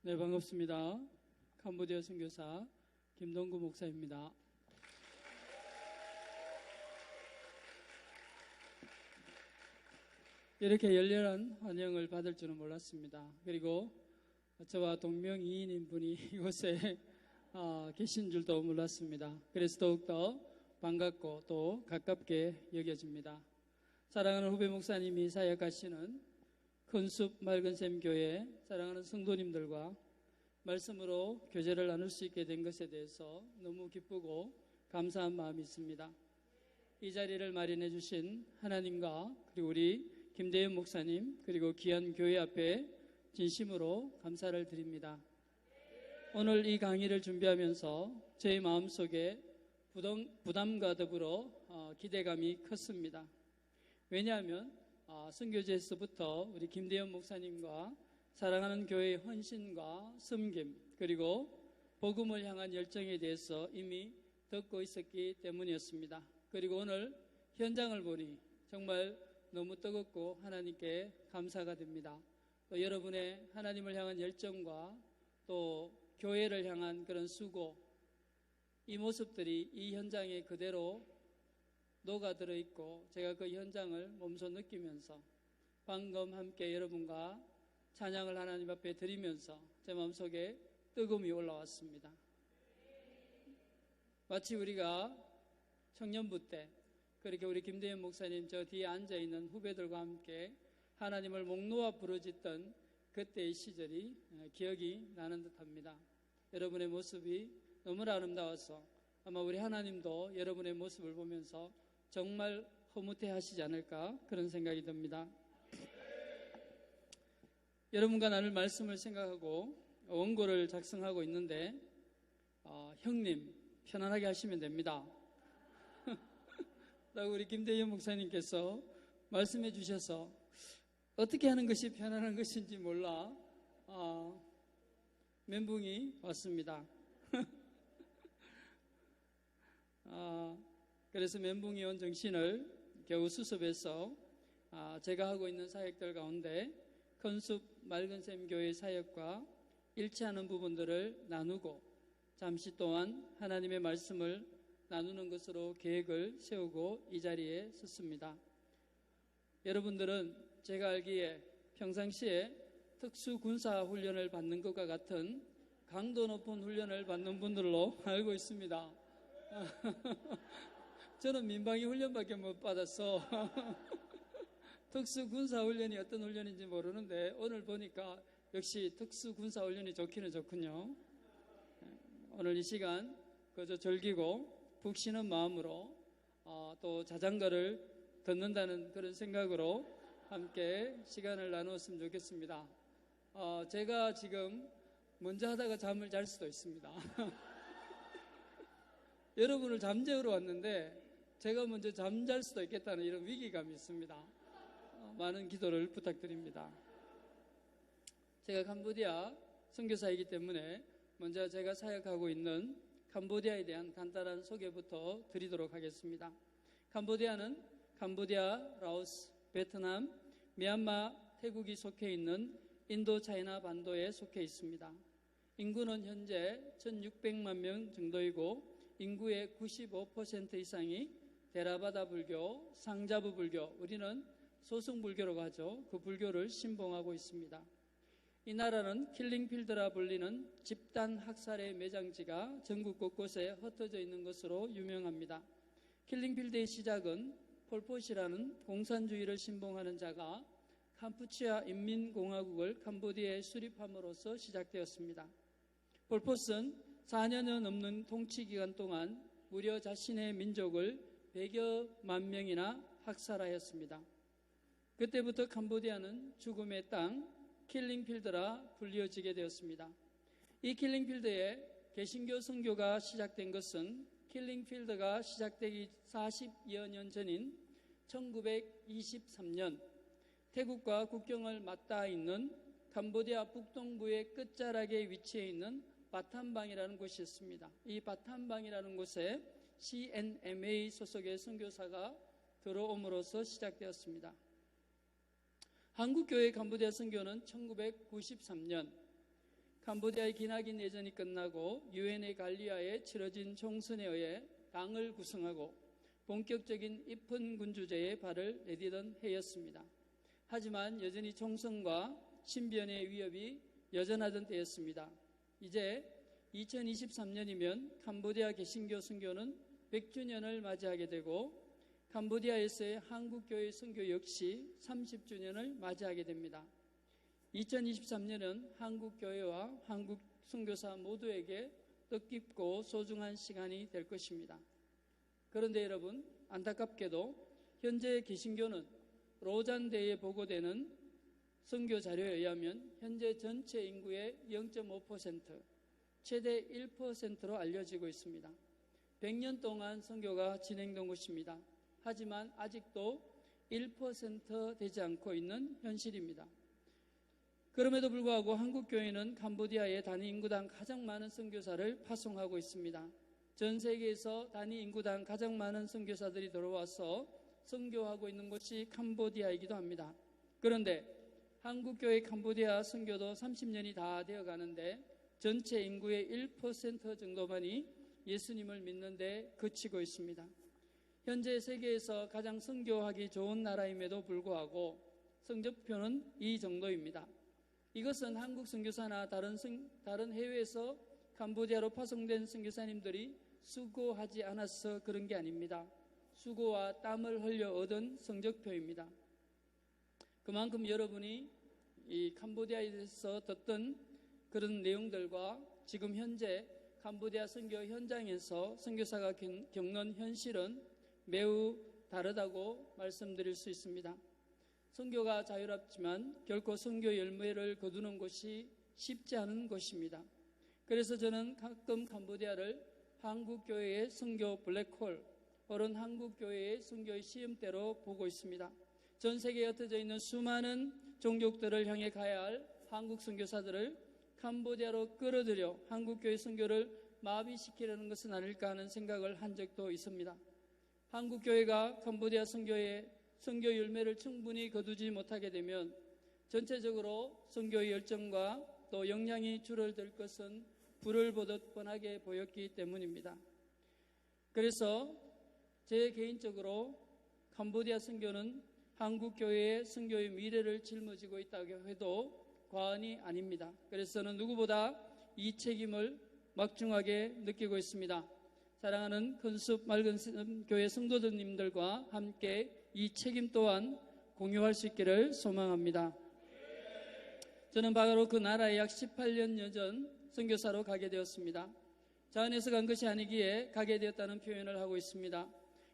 네, 반갑습니다. 캄보디아 선교사 김동구 목사입니다. 이렇게 열렬한 환영을 받을 줄은 몰랐습니다. 그리고 저와 동명이인인 분이 이곳에 계신 줄도 몰랐습니다. 그래서 더욱더 반갑고 또 가깝게 여겨집니다. 사랑하는 후배 목사님이 사역하시는 큰숲 맑은샘 교회 사랑하는 성도님들과 말씀으로 교제를 나눌 수 있게 된 것에 대해서 너무 기쁘고 감사한 마음이 있습니다. 이 자리를 마련해 주신 하나님과 그리고 우리 김대현 목사님 그리고 귀한 교회 앞에 진심으로 감사를 드립니다. 오늘 이 강의를 준비하면서 제 마음속에 부담과 더불어 기대감이 컸습니다. 왜냐하면 선교제에서부터 우리 김대현 목사님과 사랑하는 교회의 헌신과 섬김 그리고 복음을 향한 열정에 대해서 이미 듣고 있었기 때문이었습니다. 그리고 오늘 현장을 보니 정말 너무 뜨겁고 하나님께 감사가 됩니다. 또 여러분의 하나님을 향한 열정과 또 교회를 향한 그런 수고, 이 모습들이 이 현장에 그대로 녹아들어 있고 제가 그 현장을 몸소 느끼면서 방금 함께 여러분과 찬양을 하나님 앞에 드리면서 제 마음속에 뜨거움이 올라왔습니다. 마치 우리가 청년부 때 그렇게 우리 김대현 목사님 저 뒤에 앉아있는 후배들과 함께 하나님을 목 놓아 부르짖던 그때의 시절이 기억이 나는 듯합니다. 여러분의 모습이 너무나 아름다워서 아마 우리 하나님도 여러분의 모습을 보면서 정말 허무해 하시지 않을까 그런 생각이 듭니다. 여러분과 나눌 말씀을 생각하고 원고를 작성하고 있는데 형님 편안하게 하시면 됩니다. 라고 우리 김대현 목사님께서 말씀해 주셔서 어떻게 하는 것이 편안한 것인지 몰라 멘붕이 왔습니다. 그래서 멘붕이 온 정신을 겨우 수습해서 제가 하고 있는 사역들 가운데 큰숲 맑은샘 교회 사역과 일치하는 부분들을 나누고 잠시 동안 하나님의 말씀을 나누는 것으로 계획을 세우고 이 자리에 섰습니다. 여러분들은 제가 알기에 평상시에 특수군사 훈련을 받는 것과 같은 강도 높은 훈련을 받는 분들로 알고 있습니다. 저는 민방위 훈련밖에 못 받았어. 특수군사훈련이 어떤 훈련인지 모르는데 오늘 보니까 역시 특수군사훈련이 좋기는 좋군요. 오늘 이 시간 그저 즐기고 푹 쉬는 마음으로 또 자장가를 듣는다는 그런 생각으로 함께 시간을 나누었으면 좋겠습니다. 제가 지금 먼저 하다가 잠을 잘 수도 있습니다. 여러분을 잠재우러 왔는데 제가 먼저 잠잘 수도 있겠다는 이런 위기감이 있습니다. 많은 기도를 부탁드립니다. 제가 캄보디아 선교사이기 때문에 먼저 제가 사역하고 있는 캄보디아에 대한 간단한 소개부터 드리도록 하겠습니다. 캄보디아는 캄보디아, 라오스, 베트남, 미얀마, 태국이 속해 있는 인도차이나 반도에 속해 있습니다. 인구는 현재 1600만 명 정도이고 인구의 95% 이상이 데라바다 불교, 상자부 불교, 우리는 소승불교라고 하죠. 그 불교를 신봉하고 있습니다. 이 나라는 킬링필드라 불리는 집단 학살의 매장지가 전국 곳곳에 흩어져 있는 것으로 유명합니다. 킬링필드의 시작은 폴폿이라는 공산주의를 신봉하는 자가 캄푸치아 인민공화국을 캄보디아에 수립함으로써 시작되었습니다. 폴폿은 4년여 넘는 통치 기간 동안 무려 자신의 민족을 100여만 명이나 학살하였습니다. 그때부터 캄보디아는 죽음의 땅, 킬링필드라 불리어지게 되었습니다. 이 킬링필드에 개신교 선교가 시작된 것은 킬링필드가 시작되기 40여 년 전인 1923년 태국과 국경을 맞닿아 있는 캄보디아 북동부의 끝자락에 위치해 있는 바탐방이라는 곳이 있습니다. 이 바탐방이라는 곳에 CNMA 소속의 선교사가 들어옴으로써 시작되었습니다. 한국교회 캄보디아 선교는 1993년 캄보디아의 기나긴 내전이 끝나고 유엔의 관리하에 치러진 총선에 의해 당을 구성하고 본격적인 입헌군주제에 발을 내디던 해였습니다. 하지만 여전히 총선과 신변의 위협이 여전하던 때였습니다. 이제 2023년이면 캄보디아 개신교 선교는 100주년을 맞이하게 되고 캄보디아에서의 한국교회 선교 역시 30주년을 맞이하게 됩니다. 2023년은 한국교회와 한국 선교사 모두에게 뜻깊고 소중한 시간이 될 것입니다. 그런데 여러분, 안타깝게도 현재 개신교는 로잔대에 보고되는 선교 자료에 의하면 현재 전체 인구의 0.5%, 최대 1%로 알려지고 있습니다. 100년 동안 선교가 진행된 것입니다. 하지만 아직도 1% 되지 않고 있는 현실입니다. 그럼에도 불구하고 한국교회는 캄보디아에 단위 인구당 가장 많은 선교사를 파송하고 있습니다. 전 세계에서 단위 인구당 가장 많은 선교사들이 들어와서 선교하고 있는 곳이 캄보디아이기도 합니다. 그런데 한국교회 캄보디아 선교도 30년이 다 되어 가는데 전체 인구의 1% 정도만이 예수님을 믿는 데 그치고 있습니다. 현재 세계에서 가장 선교하기 좋은 나라임에도 불구하고 성적표는 이 정도입니다. 이것은 한국 선교사나 다른 해외에서 캄보디아로 파송된 선교사님들이 수고하지 않아서 그런 게 아닙니다. 수고와 땀을 흘려 얻은 성적표입니다. 그만큼 여러분이 이 캄보디아에서 듣던 그런 내용들과 지금 현재 캄보디아 선교 현장에서 선교사가 겪는 현실은 매우 다르다고 말씀드릴 수 있습니다. 선교가 자유롭지만 결코 선교 열매를 거두는 것이 쉽지 않은 것입니다. 그래서 저는 가끔 캄보디아를 한국교회의 선교 블랙홀 혹은 한국교회의 선교의 시험대로 보고 있습니다. 전 세계에 흩어져 있는 수많은 종족들을 향해 가야 할 한국 선교사들을 캄보디아로 끌어들여 한국교회 선교를 마비시키려는 것은 아닐까 하는 생각을 한 적도 있습니다. 한국교회가 캄보디아 선교의 선교 열매를 충분히 거두지 못하게 되면 전체적으로 선교의 열정과 또 역량이 줄어들 것은 불을 보듯 뻔하게 보였기 때문입니다. 그래서 제 개인적으로 캄보디아 선교는 한국교회의 선교의 미래를 짊어지고 있다고 해도 과언이 아닙니다. 그래서 저는 누구보다 이 책임을 막중하게 느끼고 있습니다. 사랑하는 큰숲 맑은 교회 성도들님들과 함께 이 책임 또한 공유할 수 있기를 소망합니다. 저는 바로 그 나라에 약 18년여 전 선교사로 가게 되었습니다. 자연에서 간 것이 아니기에 가게 되었다는 표현을 하고 있습니다.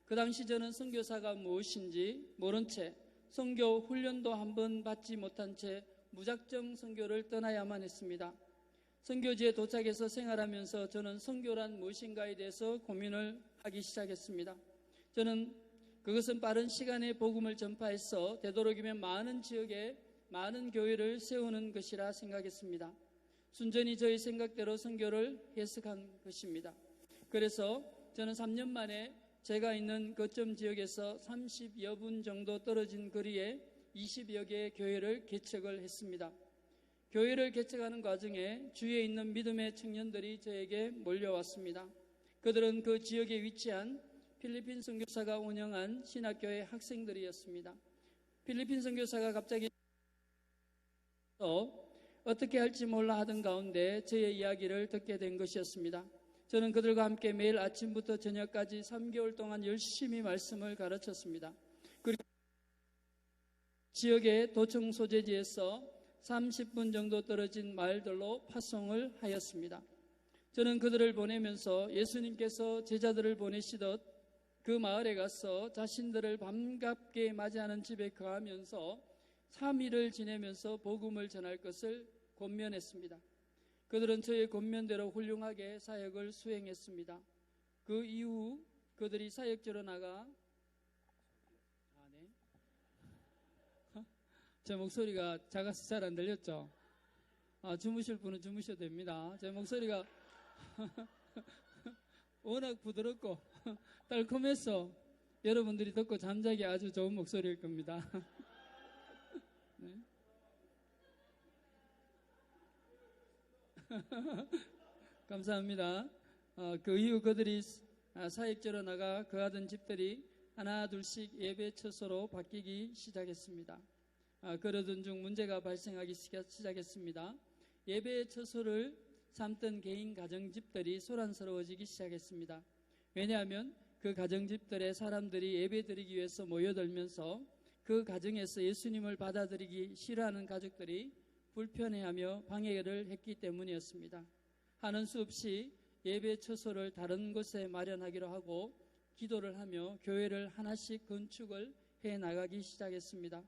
그 당시 저는 선교사가 무엇인지 모른 채 선교 훈련도 한번 받지 못한 채 무작정 선교를 떠나야만 했습니다. 선교지에 도착해서 생활하면서 저는 선교란 무엇인가에 대해서 고민을 하기 시작했습니다. 저는 그것은 빠른 시간에 복음을 전파해서 되도록이면 많은 지역에 많은 교회를 세우는 것이라 생각했습니다. 순전히 저희 생각대로 선교를 해석한 것입니다. 그래서 저는 3년 만에 제가 있는 거점 지역에서 30여 분 정도 떨어진 거리에 20여 개의 교회를 개척을 했습니다. 교회를 개척하는 과정에 주위에 있는 믿음의 청년들이 저에게 몰려왔습니다. 그들은 그 지역에 위치한 필리핀 선교사가 운영한 신학교의 학생들이었습니다. 필리핀 선교사가 갑자기 어떻게 할지 몰라 하던 가운데 저의 이야기를 듣게 된 것이었습니다. 저는 그들과 함께 매일 아침부터 저녁까지 3개월 동안 열심히 말씀을 가르쳤습니다. 그리고 지역의 도청 소재지에서 30분 정도 떨어진 마을들로 파송을 하였습니다. 저는 그들을 보내면서 예수님께서 제자들을 보내시듯 그 마을에 가서 자신들을 반갑게 맞이하는 집에 거하면서 3일을 지내면서 복음을 전할 것을 권면했습니다. 그들은 저의 권면대로 훌륭하게 사역을 수행했습니다. 그 이후 그들이 사역지로 나가 제 목소리가 작아서 잘 안 들렸죠? 주무실 분은 주무셔도 됩니다. 제 목소리가 워낙 부드럽고 달콤해서 여러분들이 듣고 잠자기 아주 좋은 목소리일 겁니다. 네. 감사합니다. 그 이후 그들이 사역지로 나가 거하던 집들이 하나 둘씩 예배 처소로 바뀌기 시작했습니다. 그러던 중 문제가 발생하기 시작했습니다. 예배 처소를 삼던 개인 가정집들이 소란스러워지기 시작했습니다. 왜냐하면 그 가정집들의 사람들이 예배드리기 위해서 모여들면서 그 가정에서 예수님을 받아들이기 싫어하는 가족들이 불편해하며 방해를 했기 때문이었습니다. 하는 수 없이 예배 처소를 다른 곳에 마련하기로 하고 기도를 하며 교회를 하나씩 건축을 해 나가기 시작했습니다.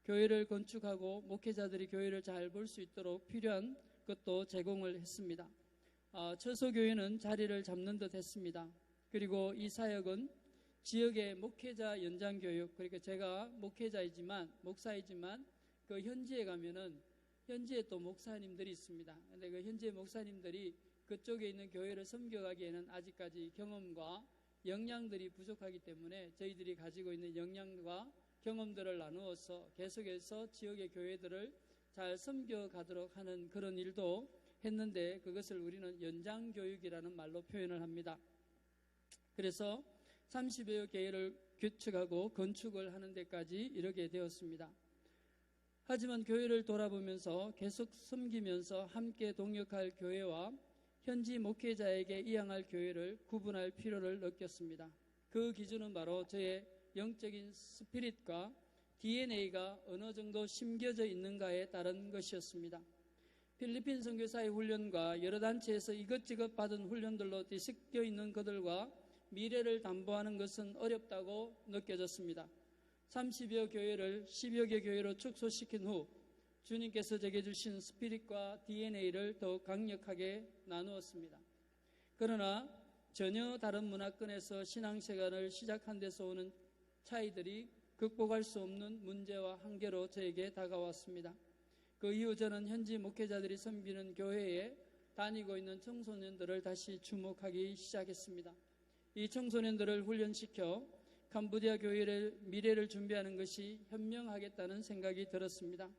교회를 건축하고 목회자들이 교회를 잘 볼 수 있도록 필요한 것도 제공을 했습니다. 처소교회는 자리를 잡는 듯 했습니다. 그리고 이 사역은 지역의 목회자 연장교육, 그러니까 제가 목사이지만 그 현지에 가면은 현지에 또 목사님들이 있습니다. 근데 그 현지의 목사님들이 그쪽에 있는 교회를 섬겨가기에는 아직까지 경험과 역량들이 부족하기 때문에 저희들이 가지고 있는 역량과 경험들을 나누어서 계속해서 지역의 교회들을 잘 섬겨가도록 하는 그런 일도 했는데, 그것을 우리는 연장교육이라는 말로 표현을 합니다. 그래서 30여 개를 구축하고 건축을 하는 데까지 이르게 되었습니다. 하지만 교회를 돌아보면서 계속 섬기면서 함께 동역할 교회와 현지 목회자에게 이양할 교회를 구분할 필요를 느꼈습니다. 그 기준은 바로 저의 영적인 스피릿과 DNA가 어느 정도 심겨져 있는가에 따른 것이었습니다. 필리핀 선교사의 훈련과 여러 단체에서 이것저것 받은 훈련들로 뒤섞여 있는 그들과 미래를 담보하는 것은 어렵다고 느껴졌습니다. 30여 교회를 10여 개 교회로 축소시킨 후 주님께서 제게 주신 스피릿과 DNA를 더욱 강력하게 나누었습니다. 그러나 전혀 다른 문화권에서 신앙생활을 시작한 데서 오는 차이들이 극복할 수 없는 문제와 한계로 저에게 다가왔습니다. 그 이후 저는 현지 목회자들이 섬기는 교회에 다니고 있는 청소년들을 다시 주목하기 시작했습니다. 이 청소년들을 훈련시켜 캄보디아 교회의 미래를 준비하는 것이 현명하겠다는 생각이 들었습니다.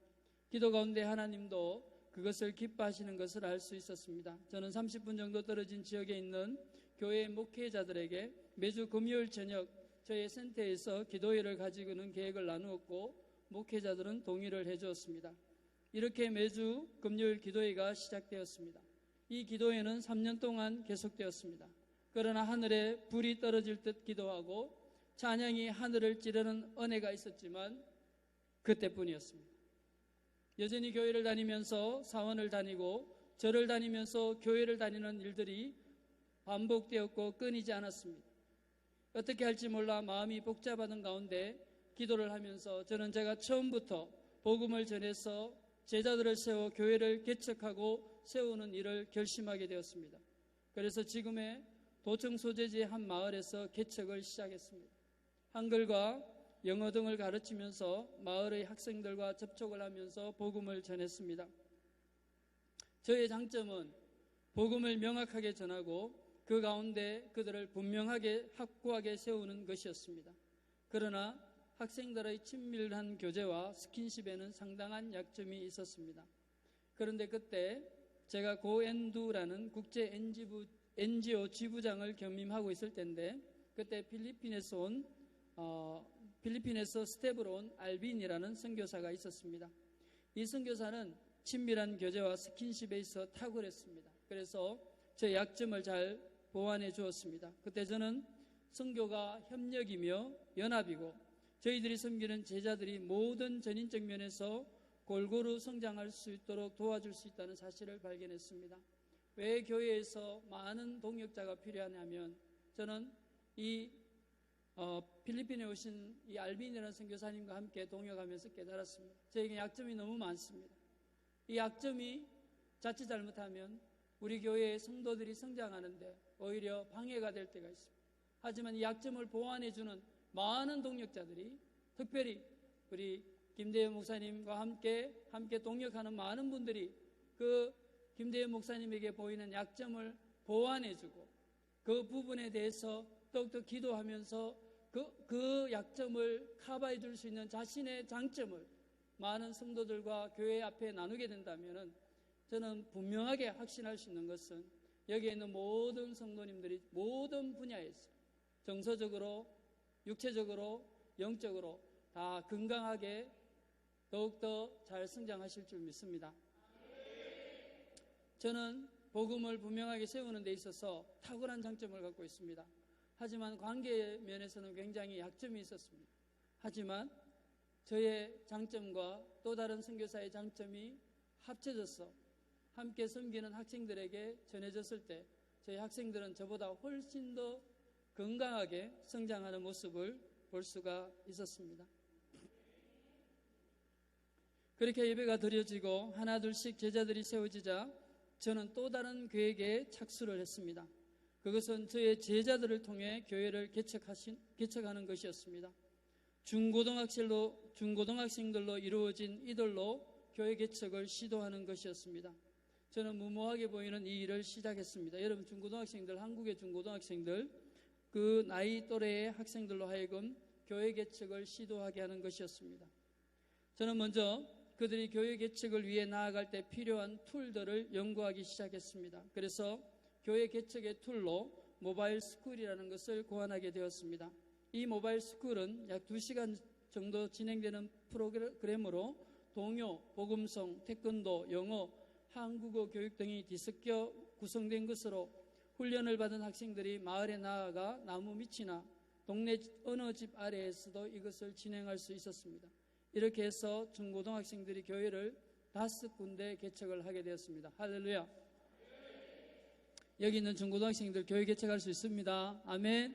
기도 가운데 하나님도 그것을 기뻐하시는 것을 알 수 있었습니다. 저는 30분 정도 떨어진 지역에 있는 교회 목회자들에게 매주 금요일 저녁 저희 센터에서 기도회를 가지고는 계획을 나누었고 목회자들은 동의를 해주었습니다. 이렇게 매주 금요일 기도회가 시작되었습니다. 이 기도회는 3년 동안 계속되었습니다. 그러나 하늘에 불이 떨어질 듯 기도하고 찬양이 하늘을 찌르는 은혜가 있었지만 그때뿐이었습니다. 여전히 교회를 다니면서 사원을 다니고 절을 다니면서 교회를 다니는 일들이 반복되었고 끊이지 않았습니다. 어떻게 할지 몰라 마음이 복잡하던 가운데 기도를 하면서 저는 제가 처음부터 복음을 전해서 제자들을 세워 교회를 개척하고 세우는 일을 결심하게 되었습니다. 그래서 지금의 도청 소재지의 한 마을에서 개척을 시작했습니다. 한글과 영어 등을 가르치면서 마을의 학생들과 접촉을 하면서 복음을 전했습니다. 저의 장점은 복음을 명확하게 전하고 그 가운데 그들을 분명하게 확고하게 세우는 것이었습니다. 그러나 학생들의 친밀한 교제와 스킨십에는 상당한 약점이 있었습니다. 그런데 그때 제가 고엔두라는 국제 NGO 지부장을 겸임하고 있을 때인데, 그때 필리핀에서 스텝으로 온 알빈이라는 선교사가 있었습니다. 이 선교사는 친밀한 교제와 스킨십에 있어 탁월했습니다. 그래서 제 약점을 잘 보완해 주었습니다. 그때 저는 선교가 협력이며 연합이고 저희들이 섬기는 제자들이 모든 전인적 면에서 골고루 성장할 수 있도록 도와줄 수 있다는 사실을 발견했습니다. 왜 교회에서 많은 동역자가 필요하냐면, 저는 이 필리핀에 오신 이 알빈이라는 선교사님과 함께 동역하면서 깨달았습니다. 저에게 약점이 너무 많습니다. 이 약점이 자칫 잘못하면 우리 교회의 성도들이 성장하는데 오히려 방해가 될 때가 있습니다. 하지만 이 약점을 보완해주는 많은 동역자들이, 특별히 우리 김대현 목사님과 함께 동역하는 많은 분들이 그 김대현 목사님에게 보이는 약점을 보완해주고 그 부분에 대해서 더욱더 기도하면서 그 약점을 커버해 줄 수 있는 자신의 장점을 많은 성도들과 교회 앞에 나누게 된다면 저는 분명하게 확신할 수 있는 것은 여기에 있는 모든 성도님들이 모든 분야에서 정서적으로, 육체적으로, 영적으로 다 건강하게 더욱더 잘 성장하실 줄 믿습니다. 저는 복음을 분명하게 세우는 데 있어서 탁월한 장점을 갖고 있습니다. 하지만 관계 면에서는 굉장히 약점이 있었습니다. 하지만 저의 장점과 또 다른 선교사의 장점이 합쳐져서 함께 섬기는 학생들에게 전해졌을 때 저희 학생들은 저보다 훨씬 더 건강하게 성장하는 모습을 볼 수가 있었습니다. 그렇게 예배가 드려지고 하나둘씩 제자들이 세워지자 저는 또 다른 계획에 착수를 했습니다. 그것은 저의 제자들을 통해 교회를 개척하는 것이었습니다. 중고등학생들로 이루어진 이들로 교회 개척을 시도하는 것이었습니다. 저는 무모하게 보이는 이 일을 시작했습니다. 여러분, 중고등학생들, 한국의 중고등학생들, 그 나이 또래의 학생들로 하여금 교회 개척을 시도하게 하는 것이었습니다. 저는 먼저 그들이 교회 개척을 위해 나아갈 때 필요한 툴들을 연구하기 시작했습니다. 그래서 교회 개척의 툴로 모바일 스쿨이라는 것을 고안하게 되었습니다. 이 모바일 스쿨은 약 2시간 정도 진행되는 프로그램으로 동요, 복음성, 태권도, 영어, 한국어 교육 등이 뒤섞여 구성된 것으로 훈련을 받은 학생들이 마을에 나아가 나무 밑이나 동네 어느 집 아래에서도 이것을 진행할 수 있었습니다. 이렇게 해서 중고등학생들이 교회를 5군데 개척을 하게 되었습니다. 할렐루야. 여기 있는 중고등학생들 교회 개척할 수 있습니다. 아멘.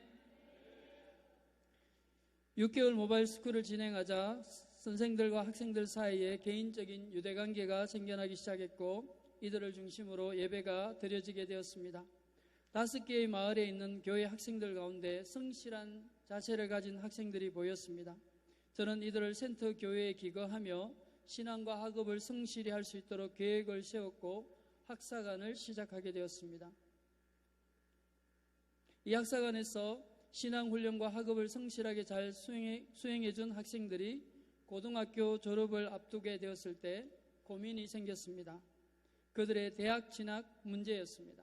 6개월 모바일 스쿨을 진행하자 선생들과 학생들 사이에 개인적인 유대관계가 생겨나기 시작했고 이들을 중심으로 예배가 드려지게 되었습니다. 5개의 마을에 있는 교회 학생들 가운데 성실한 자세를 가진 학생들이 보였습니다. 저는 이들을 센터 교회에 기거하며 신앙과 학업을 성실히 할 수 있도록 계획을 세웠고 학사관을 시작하게 되었습니다. 이 학사관에서 신앙훈련과 학업을 성실하게 잘 수행해준 학생들이 고등학교 졸업을 앞두게 되었을 때 고민이 생겼습니다. 그들의 대학 진학 문제였습니다.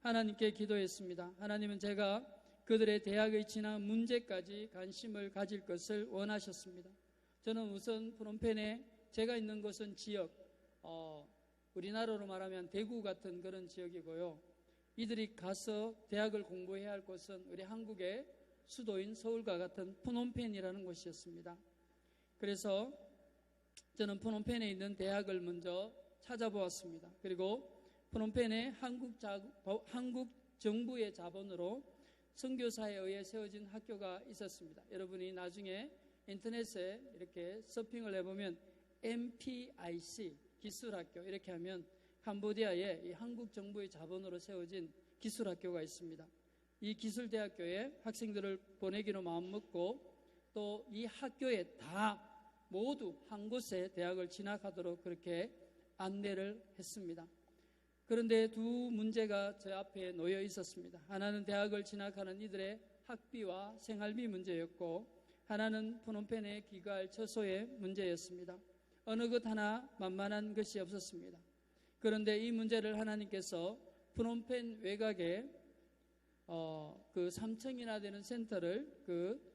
하나님께 기도했습니다. 하나님은 제가 그들의 대학의 진학 문제까지 관심을 가질 것을 원하셨습니다. 저는 우선 프놈펜에 제가 있는 곳은 지역, 우리나라로 말하면 대구 같은 그런 지역이고요. 이들이 가서 대학을 공부해야 할 곳은 우리 한국의 수도인 서울과 같은 프놈펜이라는 곳이었습니다. 그래서 저는 프놈펜에 있는 대학을 먼저 찾아보았습니다. 그리고 프놈펜에 한국 정부의 자본으로 선교사에 의해 세워진 학교가 있었습니다. 여러분이 나중에 인터넷에 이렇게 서핑을 해보면 MPIC 기술학교 이렇게 하면 캄보디아에 이 한국 정부의 자본으로 세워진 기술학교가 있습니다. 이 기술대학교에 학생들을 보내기로 마음먹고 또 이 학교에 다 모두 한 곳에 대학을 진학하도록 그렇게 안내를 했습니다. 그런데 두 문제가 제 앞에 놓여 있었습니다. 하나는 대학을 진학하는 이들의 학비와 생활비 문제였고 하나는 프놈펜에 귀가할 처소의 문제였습니다. 어느 것 하나 만만한 것이 없었습니다. 그런데 이 문제를 하나님께서 프놈펜 외곽에 그 3층이나 되는 센터를 그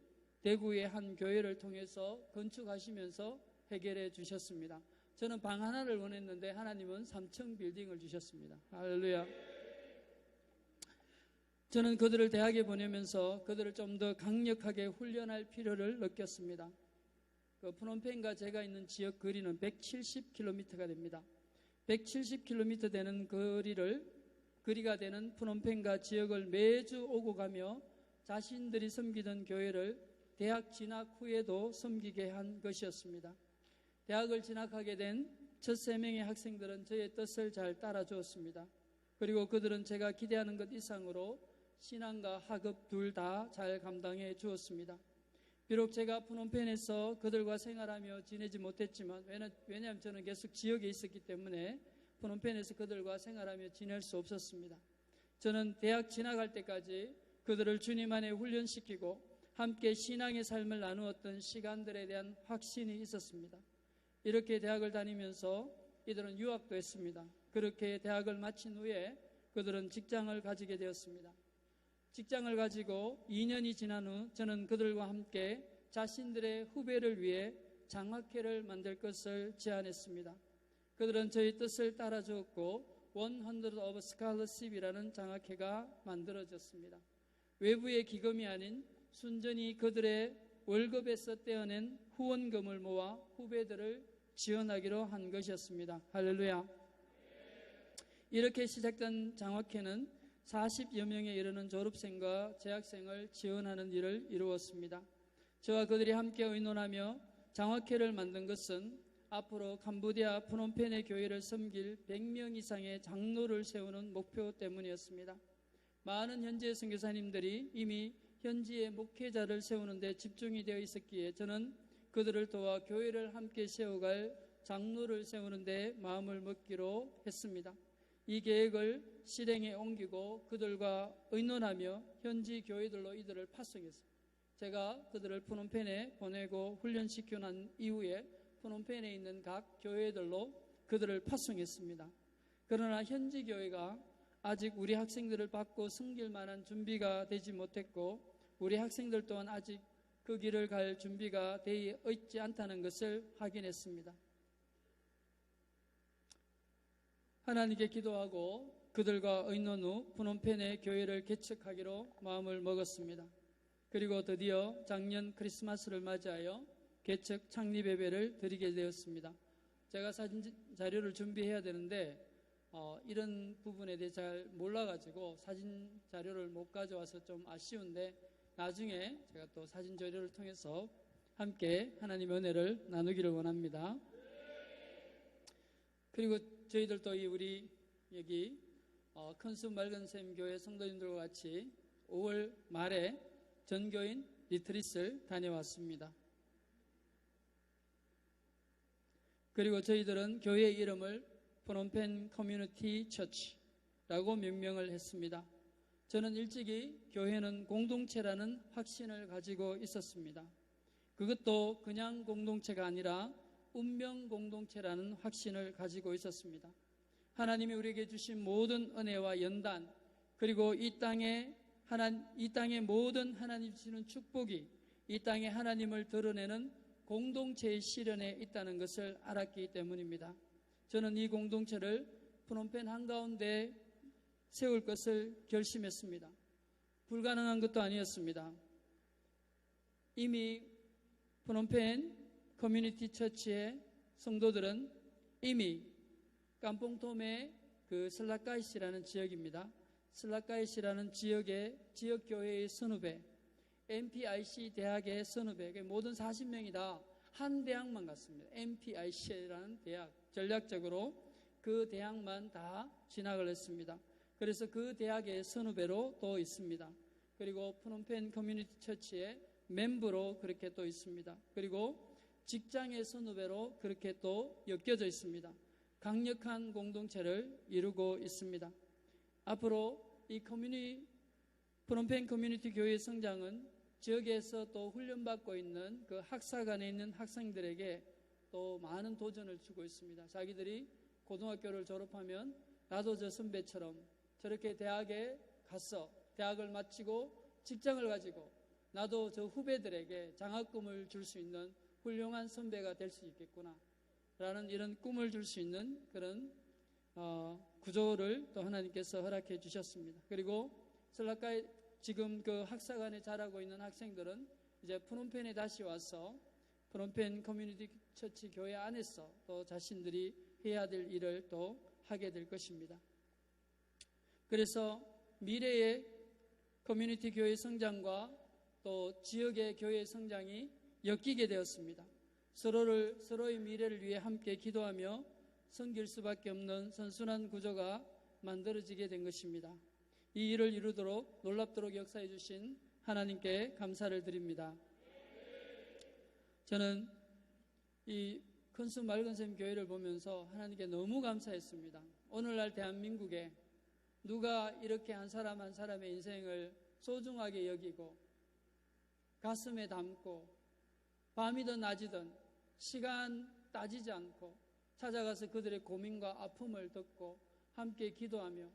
대구의 한 교회를 통해서 건축하시면서 해결해 주셨습니다. 저는 방 하나를 원했는데 하나님은 3층 빌딩을 주셨습니다. 할렐루야. 저는 그들을 대학에 보내면서 그들을 좀 더 강력하게 훈련할 필요를 느꼈습니다. 그 프놈펜과 제가 있는 지역 거리는 170km가 됩니다. 170km 되는 거리가 되는 프놈펜과 지역을 매주 오고 가며 자신들이 섬기던 교회를 대학 진학 후에도 섬기게 한 것이었습니다. 대학을 진학하게 된 첫 3명의 학생들은 저의 뜻을 잘 따라주었습니다. 그리고 그들은 제가 기대하는 것 이상으로 신앙과 학업 둘 다 잘 감당해 주었습니다. 비록 제가 프놈펜에서 그들과 생활하며 지내지 못했지만 왜냐하면 저는 계속 지역에 있었기 때문에 프놈펜에서 그들과 생활하며 지낼 수 없었습니다. 저는 대학 진학할 때까지 그들을 주님 안에 훈련시키고 함께 신앙의 삶을 나누었던 시간들에 대한 확신이 있었습니다. 이렇게 대학을 다니면서 이들은 유학도 했습니다. 그렇게 대학을 마친 후에 그들은 직장을 가지게 되었습니다. 직장을 가지고 2년이 지난 후 저는 그들과 함께 자신들의 후배를 위해 장학회를 만들 것을 제안했습니다. 그들은 저희 뜻을 따라주었고 100 of Scholarship이라는 장학회가 만들어졌습니다. 외부의 기금이 아닌 순전히 그들의 월급에서 떼어낸 후원금을 모아 후배들을 지원하기로 한 것이었습니다. 할렐루야. 이렇게 시작된 장학회는 40여 명에 이르는 졸업생과 재학생을 지원하는 일을 이루었습니다. 저와 그들이 함께 의논하며 장학회를 만든 것은 앞으로 캄보디아 프놈펜의 교회를 섬길 100명 이상의 장로를 세우는 목표 때문이었습니다. 많은 현지의 선교사님들이 이미 현지의 목회자를 세우는 데 집중이 되어 있었기에 저는 그들을 도와 교회를 함께 세워갈 장로를 세우는 데 마음을 먹기로 했습니다. 이 계획을 실행에 옮기고 그들과 의논하며 현지 교회들로 이들을 파송했습니다. 제가 그들을 프놈펜에 보내고 훈련시켜 난 이후에 프놈펜에 있는 각 교회들로 그들을 파송했습니다. 그러나 현지 교회가 아직 우리 학생들을 받고 섬길 만한 준비가 되지 못했고 우리 학생들 또한 아직 그 길을 갈 준비가 되어 있지 않다는 것을 확인했습니다. 하나님께 기도하고 그들과 의논 후 프놈펜의 교회를 개척하기로 마음을 먹었습니다. 그리고 드디어 작년 크리스마스를 맞이하여 개척 창립 예배를 드리게 되었습니다. 제가 사진 자료를 준비해야 되는데 이런 부분에 대해 잘 몰라가지고 사진 자료를 못 가져와서 좀 아쉬운데 나중에 제가 또 사진 자료를 통해서 함께 하나님의 은혜를 나누기를 원합니다. 그리고 저희들도 우리 여기 큰숲 맑은샘 교회 성도님들과 같이 5월 말에 전교인 리트릿을 다녀왔습니다. 그리고 저희들은 교회의 이름을 프놈펜 커뮤니티 처치라고 명명을 했습니다. 저는 일찍이 교회는 공동체라는 확신을 가지고 있었습니다. 그것도 그냥 공동체가 아니라 운명 공동체라는 확신을 가지고 있었습니다. 하나님이 우리에게 주신 모든 은혜와 연단 그리고 이 땅의 모든 하나님 주시는 축복이 이 땅에 하나님을 드러내는 공동체의 실현에 있다는 것을 알았기 때문입니다. 저는 이 공동체를 프놈펜 한가운데 세울 것을 결심했습니다. 불가능한 것도 아니었습니다. 이미 프놈펜 커뮤니티 처치의 성도들은 이미 깜뽕톰의 그 슬라카이시라는 지역입니다. 슬라카이시라는 지역의 지역교회의 선후배, MPIC 대학의 선후배, 모든 40명이 다 한 대학만 갔습니다. MPIC라는 대학, 전략적으로 그 대학만 다 진학을 했습니다. 그래서 그 대학의 선후배로 또 있습니다. 그리고 프놈펜 커뮤니티 처치의 멤버로 그렇게 또 있습니다. 그리고 직장의 선후배로 그렇게 또 엮여져 있습니다. 강력한 공동체를 이루고 있습니다. 앞으로 이 프놈펜 커뮤니티 교회의 성장은 지역에서 또 훈련받고 있는 그 학사관에 있는 학생들에게 또 많은 도전을 주고 있습니다. 자기들이 고등학교를 졸업하면 나도 저 선배처럼 저렇게 대학에 가서 대학을 마치고 직장을 가지고 나도 저 후배들에게 장학금을 줄 수 있는 훌륭한 선배가 될 수 있겠구나 라는 이런 꿈을 줄 수 있는 그런 구조를 또 하나님께서 허락해 주셨습니다. 그리고 슬라카이 지금 그 학사관에 자라고 있는 학생들은 이제 프놈펜에 다시 와서 프놈펜 커뮤니티 처치 교회 안에서 또 자신들이 해야 될 일을 또 하게 될 것입니다. 그래서 미래의 커뮤니티 교회 성장과 또 지역의 교회 성장이 엮이게 되었습니다. 서로의 미래를 위해 함께 기도하며 섬길 수밖에 없는 선순환 구조가 만들어지게 된 것입니다. 이 일을 이루도록 놀랍도록 역사해 주신 하나님께 감사를 드립니다. 저는 이 큰숲 맑은샘 교회를 보면서 하나님께 너무 감사했습니다. 오늘날 대한민국에 누가 이렇게 한 사람 한 사람의 인생을 소중하게 여기고 가슴에 담고 밤이든 낮이든 시간 따지지 않고 찾아가서 그들의 고민과 아픔을 듣고 함께 기도하며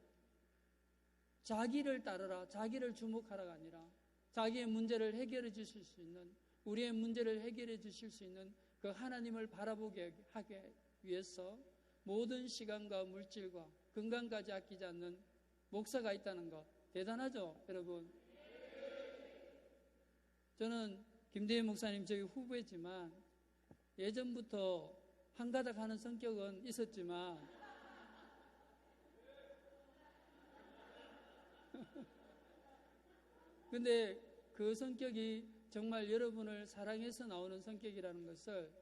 자기를 따르라, 자기를 주목하라가 아니라 자기의 문제를 해결해 주실 수 있는, 우리의 문제를 해결해 주실 수 있는 그 하나님을 바라보게 하기 위해서 모든 시간과 물질과 건강까지 아끼지 않는 목사가 있다는 것 대단하죠, 여러분? 저는 김대현 목사님 저희 후배지만 예전부터 한가닥 하는 성격은 있었지만 근데 그 성격이 정말 여러분을 사랑해서 나오는 성격이라는 것을,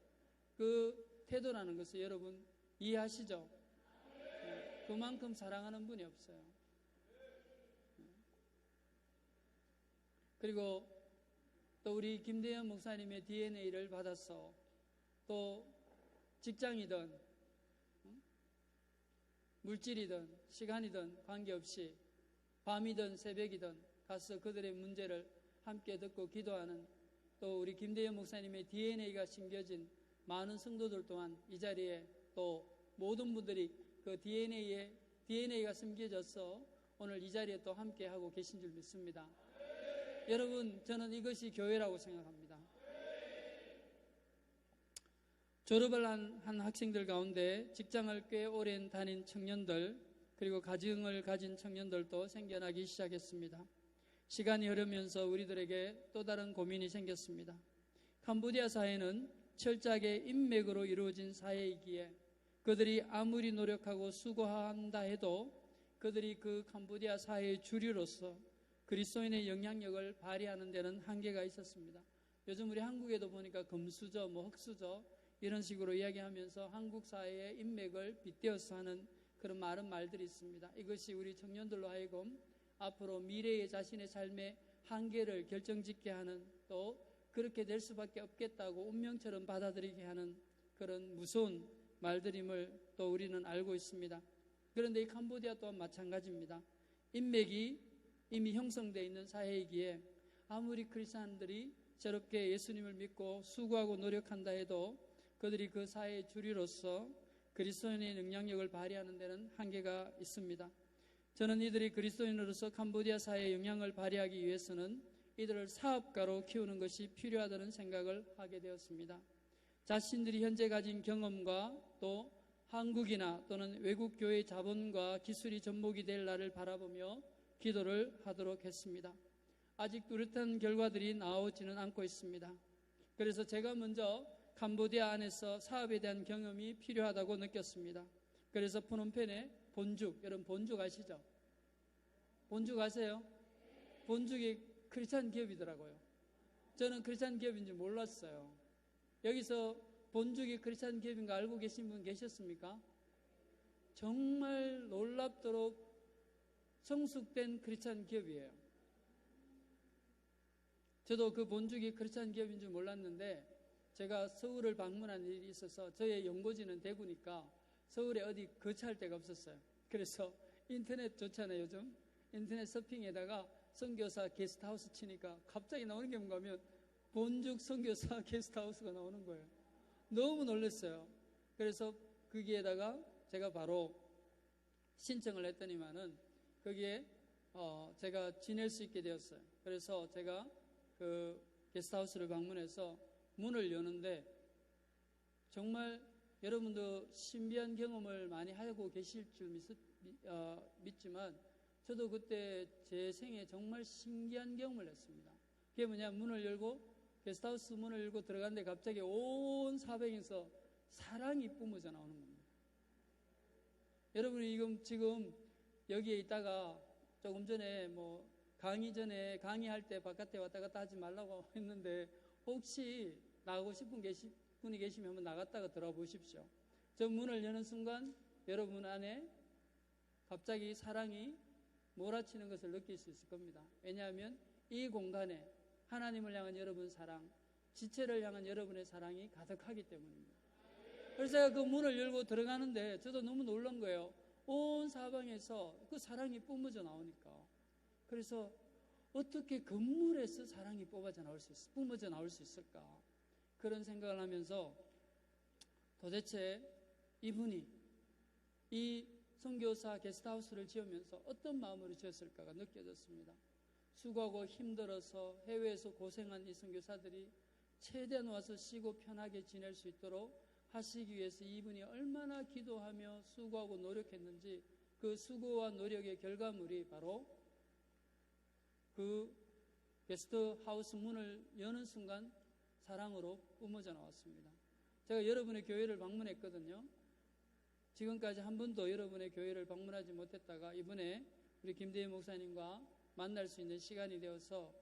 그 태도라는 것을 여러분 이해하시죠? 그만큼 사랑하는 분이 없어요. 그리고 또 우리 김대현 목사님의 DNA를 받아서 또 직장이든 물질이든 시간이든 관계없이 밤이든 새벽이든 가서 그들의 문제를 함께 듣고 기도하는 또 우리 김대현 목사님의 DNA가 심겨진 많은 성도들 또한 이 자리에 또 모든 분들이 그 DNA가 심겨져서 오늘 이 자리에 또 함께 하고 계신 줄 믿습니다. 여러분, 저는 이것이 교회라고 생각합니다. 졸업을 한 학생들 가운데 직장을 꽤 오랜 다닌 청년들, 그리고 가정을 가진 청년들도 생겨나기 시작했습니다. 시간이 흐르면서 우리들에게 또 다른 고민이 생겼습니다. 캄보디아 사회는 철저하게 인맥으로 이루어진 사회이기에 그들이 아무리 노력하고 수고한다 해도 그들이 그 캄보디아 사회의 주류로서 그리스도인의 영향력을 발휘하는 데는 한계가 있었습니다. 요즘 우리 한국에도 보니까 금수저, 흑수저 이런 식으로 이야기하면서 한국 사회의 인맥을 빗대어서 하는 그런 많은 말들이 있습니다. 이것이 우리 청년들로 하여금 앞으로 미래의 자신의 삶의 한계를 결정짓게 하는, 또 그렇게 될 수밖에 없겠다고 운명처럼 받아들이게 하는 그런 무서운 말들임을 또 우리는 알고 있습니다. 그런데 이 캄보디아 또한 마찬가지입니다. 인맥이 이미 형성되어 있는 사회이기에 아무리 크리스찬들이 저렇게 예수님을 믿고 수고하고 노력한다 해도 그들이 그 사회의 주류로서 그리스도인의 영향력을 발휘하는 데는 한계가 있습니다. 저는 이들이 그리스도인으로서 캄보디아 사회에 영향을 발휘하기 위해서는 이들을 사업가로 키우는 것이 필요하다는 생각을 하게 되었습니다. 자신들이 현재 가진 경험과 또 한국이나 또는 외국 교회의 자본과 기술이 접목이 될 날을 바라보며 기도를 하도록 했습니다. 아직 뚜렷한 결과들이 나오지는 않고 있습니다. 그래서 제가 먼저 캄보디아 안에서 사업에 대한 경험이 필요하다고 느꼈습니다. 그래서 푸놈펜에 본죽, 여러분 본죽 아시죠? 본죽 아세요? 본죽이 크리스찬 기업이더라고요. 저는 크리스찬 기업인 줄 몰랐어요. 여기서 본죽이 크리스찬 기업인 거 알고 계신 분 계셨습니까? 정말 놀랍도록 성숙된 크리스찬 기업이에요. 저도 그 본죽이 크리스찬 기업인 줄 몰랐는데 제가 서울을 방문한 일이 있어서, 저의 연고지는 대구니까 서울에 어디 거처할 데가 없었어요. 그래서 인터넷 좋잖아요, 요즘. 인터넷 서핑에다가 선교사 게스트하우스 치니까 갑자기 나오는 게 뭔가 하면 본죽 선교사 게스트하우스가 나오는 거예요. 너무 놀랐어요. 그래서 거기에다가 제가 바로 신청을 했더니만은 거기에 제가 지낼 수 있게 되었어요. 그래서 제가 그 게스트하우스를 방문해서 문을 여는데 정말 여러분도 신비한 경험을 많이 하고 계실 줄 믿지만 저도 그때 제 생에 정말 신기한 경험을 했습니다. 그게 뭐냐, 문을 열고 게스트하우스 문을 열고 들어갔는데 갑자기 온 사방에서 사랑이 뿜어져 나오는 겁니다. 여러분이 지금 여기에 있다가 조금 전에 강의할 때 바깥에 왔다 갔다 하지 말라고 했는데 혹시 나가고 싶은 분이 계시면 한번 나갔다가 들어와 보십시오. 저 문을 여는 순간 여러분 안에 갑자기 사랑이 몰아치는 것을 느낄 수 있을 겁니다. 왜냐하면 이 공간에 하나님을 향한 여러분 사랑, 지체를 향한 여러분의 사랑이 가득하기 때문입니다. 그래서 제가 그 문을 열고 들어가는데 저도 너무 놀란 거예요. 온 사방에서 그 사랑이 뿜어져 나오니까. 그래서 어떻게 건물에서 사랑이 뿜어져 나올 수 있을까? 그런 생각을 하면서 도대체 이분이 이 선교사 게스트하우스를 지으면서 어떤 마음으로 지었을까가 느껴졌습니다. 수고하고 힘들어서 해외에서 고생한 이 선교사들이 최대한 와서 쉬고 편하게 지낼 수 있도록 하시기 위해서 이분이 얼마나 기도하며 수고하고 노력했는지 그 수고와 노력의 결과물이 바로 그 게스트하우스 문을 여는 순간 사랑으로 뿜어져 나왔습니다. 제가 여러분의 교회를 방문했거든요. 지금까지 한 번도 여러분의 교회를 방문하지 못했다가 이번에 우리 김대희 목사님과 만날 수 있는 시간이 되어서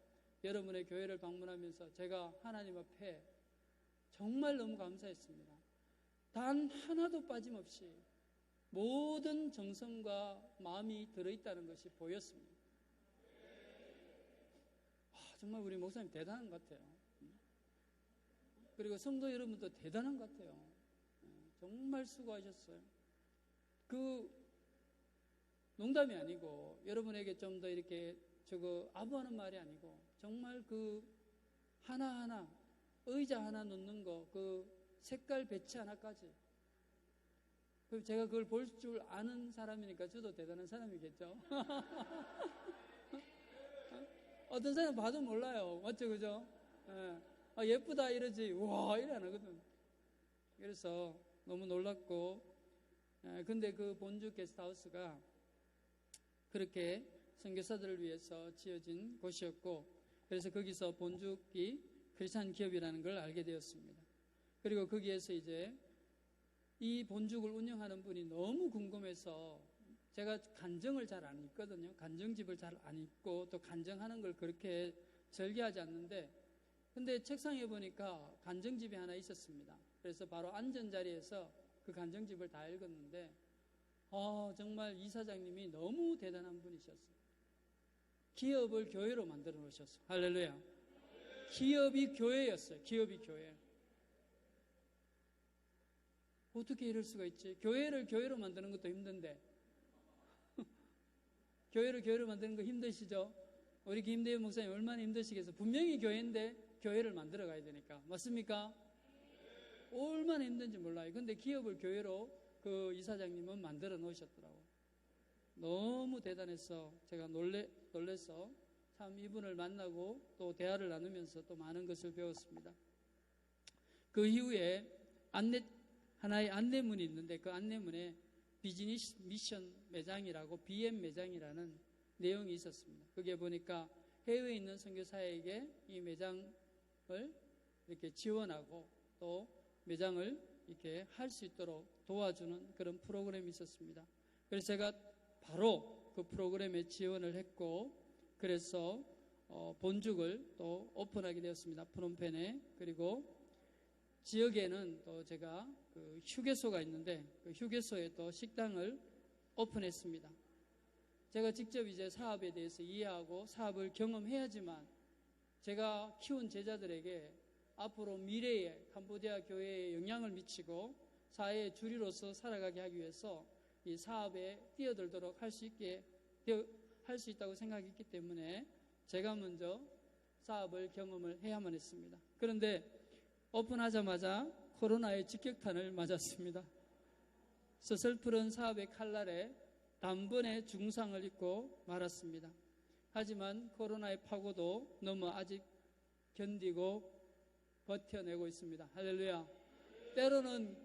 여러분의 교회를 방문하면서 제가 하나님 앞에 정말 너무 감사했습니다. 단 하나도 빠짐없이 모든 정성과 마음이 들어있다는 것이 보였습니다. 정말 우리 목사님 대단한 것 같아요. 그리고 성도 여러분도 대단한 것 같아요. 정말 수고하셨어요. 농담이 아니고 여러분에게 좀 더 이렇게 아부하는 말이 아니고 정말 하나하나 의자 하나 놓는 거, 색깔 배치 하나까지. 제가 그걸 볼 줄 아는 사람이니까 저도 대단한 사람이겠죠. 어떤 사람 봐도 몰라요. 맞죠, 그죠? 예쁘다 이러지, 와, 이래 안 하거든. 그래서 너무 놀랐고, 근데 그 본주 게스트하우스가 그렇게 선교사들을 위해서 지어진 곳이었고, 그래서 거기서 본주기 크리스찬 기업이라는 걸 알게 되었습니다. 그리고 거기에서 이제 이 본죽을 운영하는 분이 너무 궁금해서 제가 간정을 잘 안 읽거든요. 간정집을 잘 안 읽고 또 간정하는 걸 그렇게 즐겨하지 않는데, 근데 책상에 보니까 간정집이 하나 있었습니다. 그래서 바로 앉은 자리에서 그 간정집을 다 읽었는데 정말 이사장님이 너무 대단한 분이셨어요. 기업을 교회로 만들어 놓으셨어요. 할렐루야. 기업이 교회였어요. 기업이 교회. 어떻게 이럴 수가 있지? 교회를 교회로 만드는 것도 힘든데 교회를 교회로 만드는 거 힘드시죠? 우리 김대현 목사님 얼마나 힘드시겠어요? 분명히 교회인데 교회를 만들어 가야 되니까. 맞습니까? 얼마나 힘든지 몰라요. 근데 기업을 교회로 그 이사장님은 만들어 놓으셨더라고요. 너무 대단해서 제가 놀래서 참 이분을 만나고 또 대화를 나누면서 또 많은 것을 배웠습니다. 그 이후에 하나의 안내문이 있는데 그 안내문에 비즈니스 미션 매장이라고 BM 매장이라는 내용이 있었습니다. 그게 보니까 해외에 있는 선교사에게 이 매장을 이렇게 지원하고 또 매장을 이렇게 할 수 있도록 도와주는 그런 프로그램이 있었습니다. 그래서 제가 바로 그 프로그램에 지원을 했고, 그래서 본죽을 또 오픈하게 되었습니다. 프놈펜에. 그리고 지역에는 또 제가 그 휴게소가 있는데 그 휴게소에 또 식당을 오픈했습니다. 제가 직접 이제 사업에 대해서 이해하고 사업을 경험해야지만 제가 키운 제자들에게 앞으로 미래에 캄보디아 교회에 영향을 미치고 사회의 주류로서 살아가게 하기 위해서 이 사업에 뛰어들도록 할 수 있다고 생각했기 때문에 제가 먼저 사업을 경험을 해야만 했습니다. 그런데 오픈하자마자 코로나의 직격탄을 맞았습니다. 서슬프른 사업의 칼날에 단번에 중상을 입고 말았습니다. 하지만 코로나의 파고도 너무 아직 견디고 버텨내고 있습니다. 할렐루야. 때로는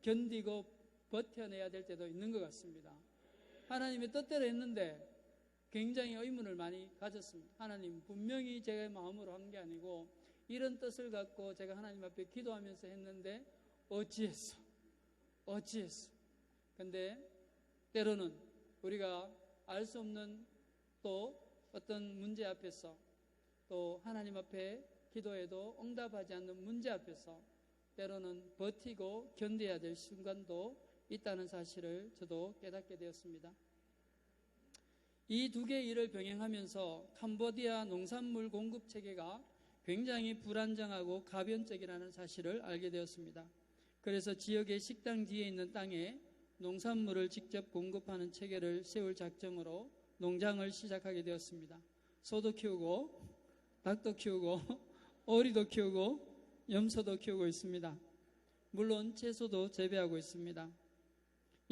견디고 버텨내야 될 때도 있는 것 같습니다. 하나님의 뜻대로 했는데 굉장히 의문을 많이 가졌습니다. 하나님, 분명히 제 마음으로 한 게 아니고 이런 뜻을 갖고 제가 하나님 앞에 기도하면서 했는데 어찌했어? 근데 때로는 우리가 알 수 없는 또 어떤 문제 앞에서 또 하나님 앞에 기도해도 응답하지 않는 문제 앞에서 때로는 버티고 견뎌야 될 순간도 있다는 사실을 저도 깨닫게 되었습니다. 이 두 개의 일을 병행하면서 캄보디아 농산물 공급 체계가 굉장히 불안정하고 가변적이라는 사실을 알게 되었습니다. 그래서 지역의 식당 뒤에 있는 땅에 농산물을 직접 공급하는 체계를 세울 작정으로 농장을 시작하게 되었습니다. 소도 키우고 닭도 키우고 오리도 키우고 염소도 키우고 있습니다. 물론 채소도 재배하고 있습니다.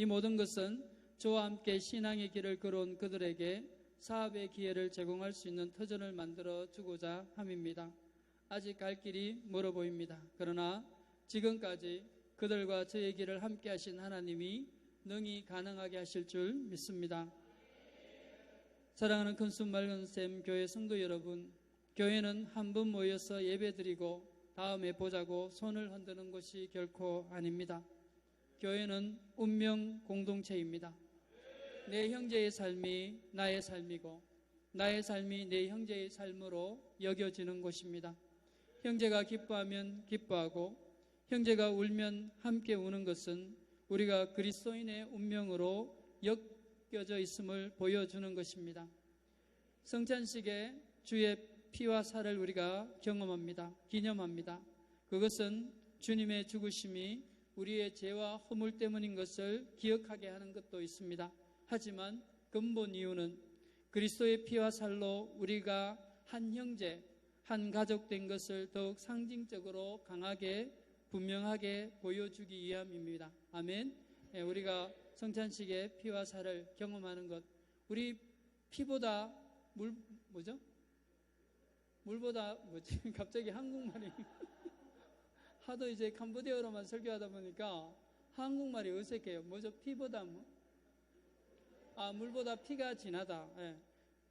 이 모든 것은 저와 함께 신앙의 길을 걸어온 그들에게 사업의 기회를 제공할 수 있는 터전을 만들어 주고자 함입니다. 아직 갈 길이 멀어 보입니다. 그러나 지금까지 그들과 저의 길을 함께 하신 하나님이 능히 가능하게 하실 줄 믿습니다. 사랑하는 큰순 맑은샘 교회 성도 여러분, 교회는 한 번 모여서 예배드리고 다음에 보자고 손을 흔드는 것이 결코 아닙니다. 교회는 운명 공동체입니다. 내 형제의 삶이 나의 삶이고 나의 삶이 내 형제의 삶으로 여겨지는 곳입니다. 형제가 기뻐하면 기뻐하고 형제가 울면 함께 우는 것은 우리가 그리스도인의 운명으로 엮여져 있음을 보여주는 것입니다. 성찬식에 주의 피와 살을 우리가 경험합니다. 기념합니다. 그것은 주님의 죽으심이 우리의 죄와 허물 때문인 것을 기억하게 하는 것도 있습니다. 하지만 근본 이유는 그리스도의 피와 살로 우리가 한 형제, 한 가족 된 것을 더욱 상징적으로 강하게 분명하게 보여주기 위함입니다. 아멘. 우리가 성찬식에 피와 살을 경험하는 것, 우리 피보다 물보다 갑자기 한국말이 하도 이제 캄보디아어로만 설교하다 보니까 한국말이 어색해요. 피보다 물보다 피가 진하다.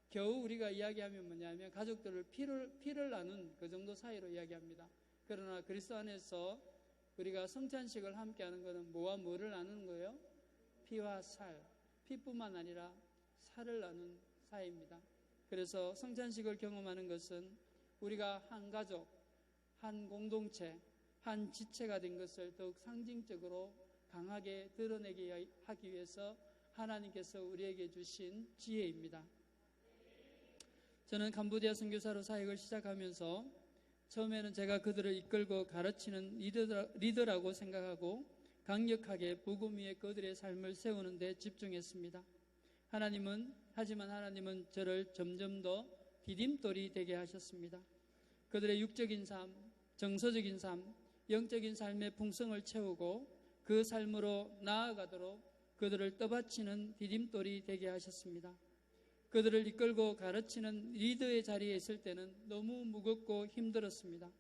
겨우 우리가 이야기하면 뭐냐면 가족들을 피를 나눈 그 정도 사이로 이야기합니다. 그러나 그리스도 안에서 우리가 성찬식을 함께 하는 것은 뭐와 뭐를 나누는 거예요? 피와 살. 피뿐만 아니라 살을 나눈 사이입니다. 그래서 성찬식을 경험하는 것은 우리가 한 가족, 한 공동체, 한 지체가 된 것을 더욱 상징적으로 강하게 드러내게 하기 위해서 하나님께서 우리에게 주신 지혜입니다. 저는 캄보디아 선교사로 사역을 시작하면서 처음에는 제가 그들을 이끌고 가르치는 리더라고 생각하고 강력하게 복음 위에 그들의 삶을 세우는 데 집중했습니다. 하지만 하나님은 저를 점점 더 디딤돌이 되게 하셨습니다. 그들의 육적인 삶, 정서적인 삶, 영적인 삶의 풍성을 채우고 그 삶으로 나아가도록 그들을 떠받치는 디딤돌이 되게 하셨습니다. 그들을 이끌고 가르치는 리더의 자리에 있을 때는 너무 무겁고 힘들었습니다.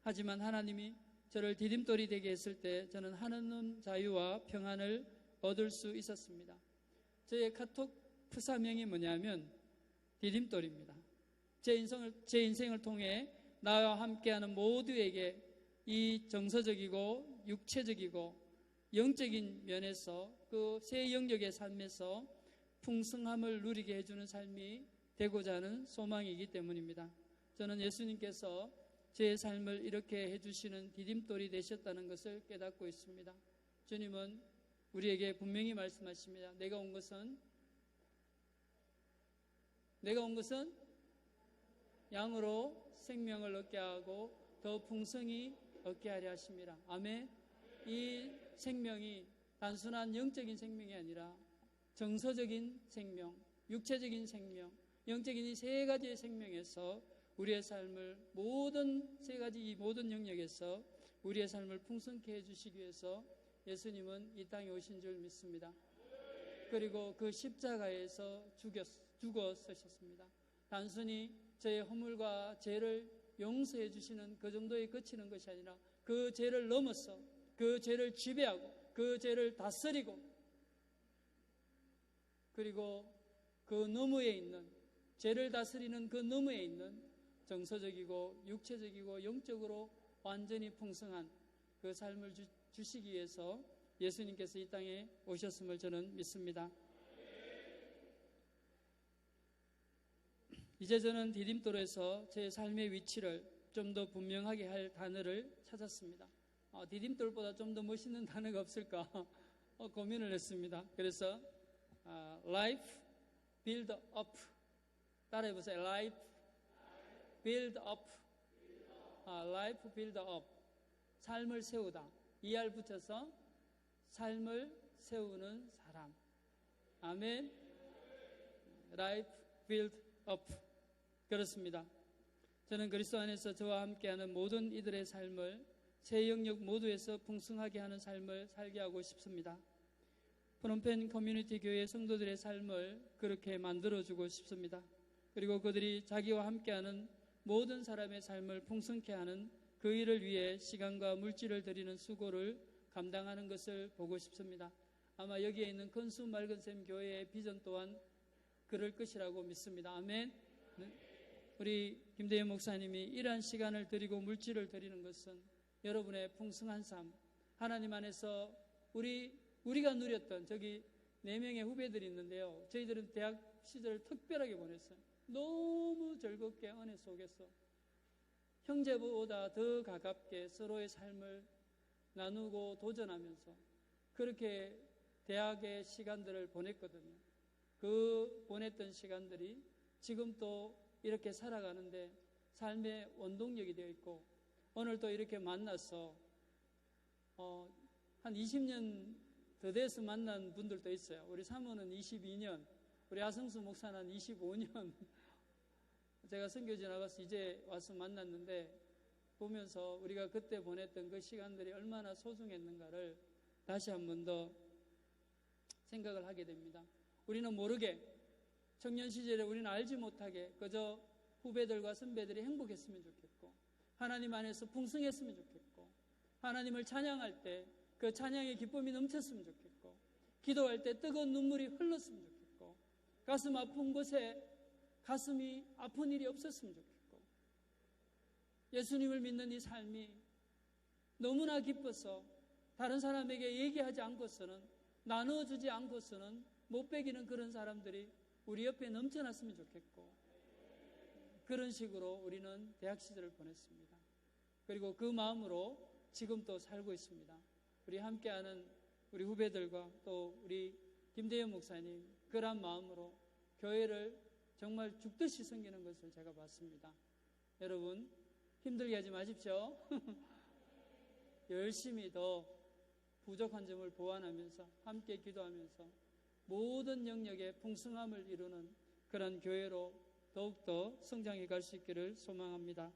하지만 하나님이 저를 디딤돌이 되게 했을 때 저는 하나님 자유와 평안을 얻을 수 있었습니다. 저의 카톡 사명이 뭐냐면 디딤돌입니다. 제 인생을 통해 나와 함께하는 모두에게 이 정서적이고 육체적이고 영적인 면에서 그 새 영역의 삶에서 풍성함을 누리게 해주는 삶이 되고자 하는 소망이기 때문입니다. 저는 예수님께서 제 삶을 이렇게 해주시는 디딤돌이 되셨다는 것을 깨닫고 있습니다. 주님은 우리에게 분명히 말씀하십니다. 내가 온 것은 양으로 생명을 얻게 하고 더 풍성히 얻게 하려 하십니다. 아멘. 이 생명이 단순한 영적인 생명이 아니라 정서적인 생명, 육체적인 생명, 영적인 이 세 가지의 생명에서 우리의 삶을 이 모든 영역에서 우리의 삶을 풍성케 해주시기 위해서 예수님은 이 땅에 오신 줄 믿습니다. 그리고 그 십자가에서 죽어 서셨습니다. 단순히 저의 허물과 죄를 용서해 주시는 그 정도에 그치는 것이 아니라 그 죄를 넘어서 그 죄를 지배하고 그 죄를 다스리고 그리고 그 너머에 있는 죄를 다스리는 그 너머에 있는 정서적이고 육체적이고 영적으로 완전히 풍성한 그 삶을 주시기 위해서 예수님께서 이 땅에 오셨음을 저는 믿습니다. 이제 저는 디딤돌에서 제 삶의 위치를 좀 더 분명하게 할 단어를 찾았습니다. 디딤돌보다 좀 더 멋있는 단어가 없을까 고민을 했습니다. 그래서 Life Build Up 따라해보세요. Life Build Up Life Build Up 삶을 세우다. ER 붙여서 삶을 세우는 사람. 아멘. Life Build Up 그렇습니다. 저는 그리스도 안에서 저와 함께하는 모든 이들의 삶을 새 영역 모두에서 풍성하게 하는 삶을 살게 하고 싶습니다. 프놈펜 커뮤니티 교회 성도들의 삶을 그렇게 만들어주고 싶습니다. 그리고 그들이 자기와 함께하는 모든 사람의 삶을 풍성케 하는 그 일을 위해 시간과 물질을 들이는 수고를 감당하는 것을 보고 싶습니다. 아마 여기에 있는 건수 맑은샘 교회의 비전 또한 그럴 것이라고 믿습니다. 아멘. 우리 김대현 목사님이 이러한 시간을 드리고 물질을 드리는 것은 여러분의 풍성한 삶, 하나님 안에서 우리가 누렸던 저기 4명의 후배들이 있는데요. 저희들은 대학 시절을 특별하게 보냈어요. 너무 즐겁게 은혜 속에서 형제보다 더 가깝게 서로의 삶을 나누고 도전하면서 그렇게 대학의 시간들을 보냈거든요. 그 보냈던 시간들이 지금 또 이렇게 살아가는데 삶의 원동력이 되어 있고, 오늘 또 이렇게 만나서 한 20년 더 돼서 만난 분들도 있어요. 우리 사모는 22년, 우리 하성수 목사는 25년 제가 선교지 나가서 이제 와서 만났는데, 보면서 우리가 그때 보냈던 그 시간들이 얼마나 소중했는가를 다시 한 번 더 생각을 하게 됩니다. 우리는 모르게 청년 시절에 우리는 알지 못하게 그저 후배들과 선배들이 행복했으면 좋겠고, 하나님 안에서 풍성했으면 좋겠고, 하나님을 찬양할 때 그 찬양의 기쁨이 넘쳤으면 좋겠고, 기도할 때 뜨거운 눈물이 흘렀으면 좋겠고, 가슴 아픈 곳에 가슴이 아픈 일이 없었으면 좋겠고, 예수님을 믿는 이 삶이 너무나 기뻐서 다른 사람에게 얘기하지 않고서는, 나눠주지 않고서는 못 배기는 그런 사람들이 우리 옆에 넘쳐났으면 좋겠고, 그런 식으로 우리는 대학 시절을 보냈습니다. 그리고 그 마음으로 지금 또 살고 있습니다. 우리 함께하는 우리 후배들과 또 우리 김대현 목사님, 그런 마음으로 교회를 정말 죽듯이 섬기는 것을 제가 봤습니다. 여러분 힘들게 하지 마십시오. 열심히 더 부족한 점을 보완하면서 함께 기도하면서 모든 영역의 풍성함을 이루는 그런 교회로 더욱더 성장해 갈 수 있기를 소망합니다.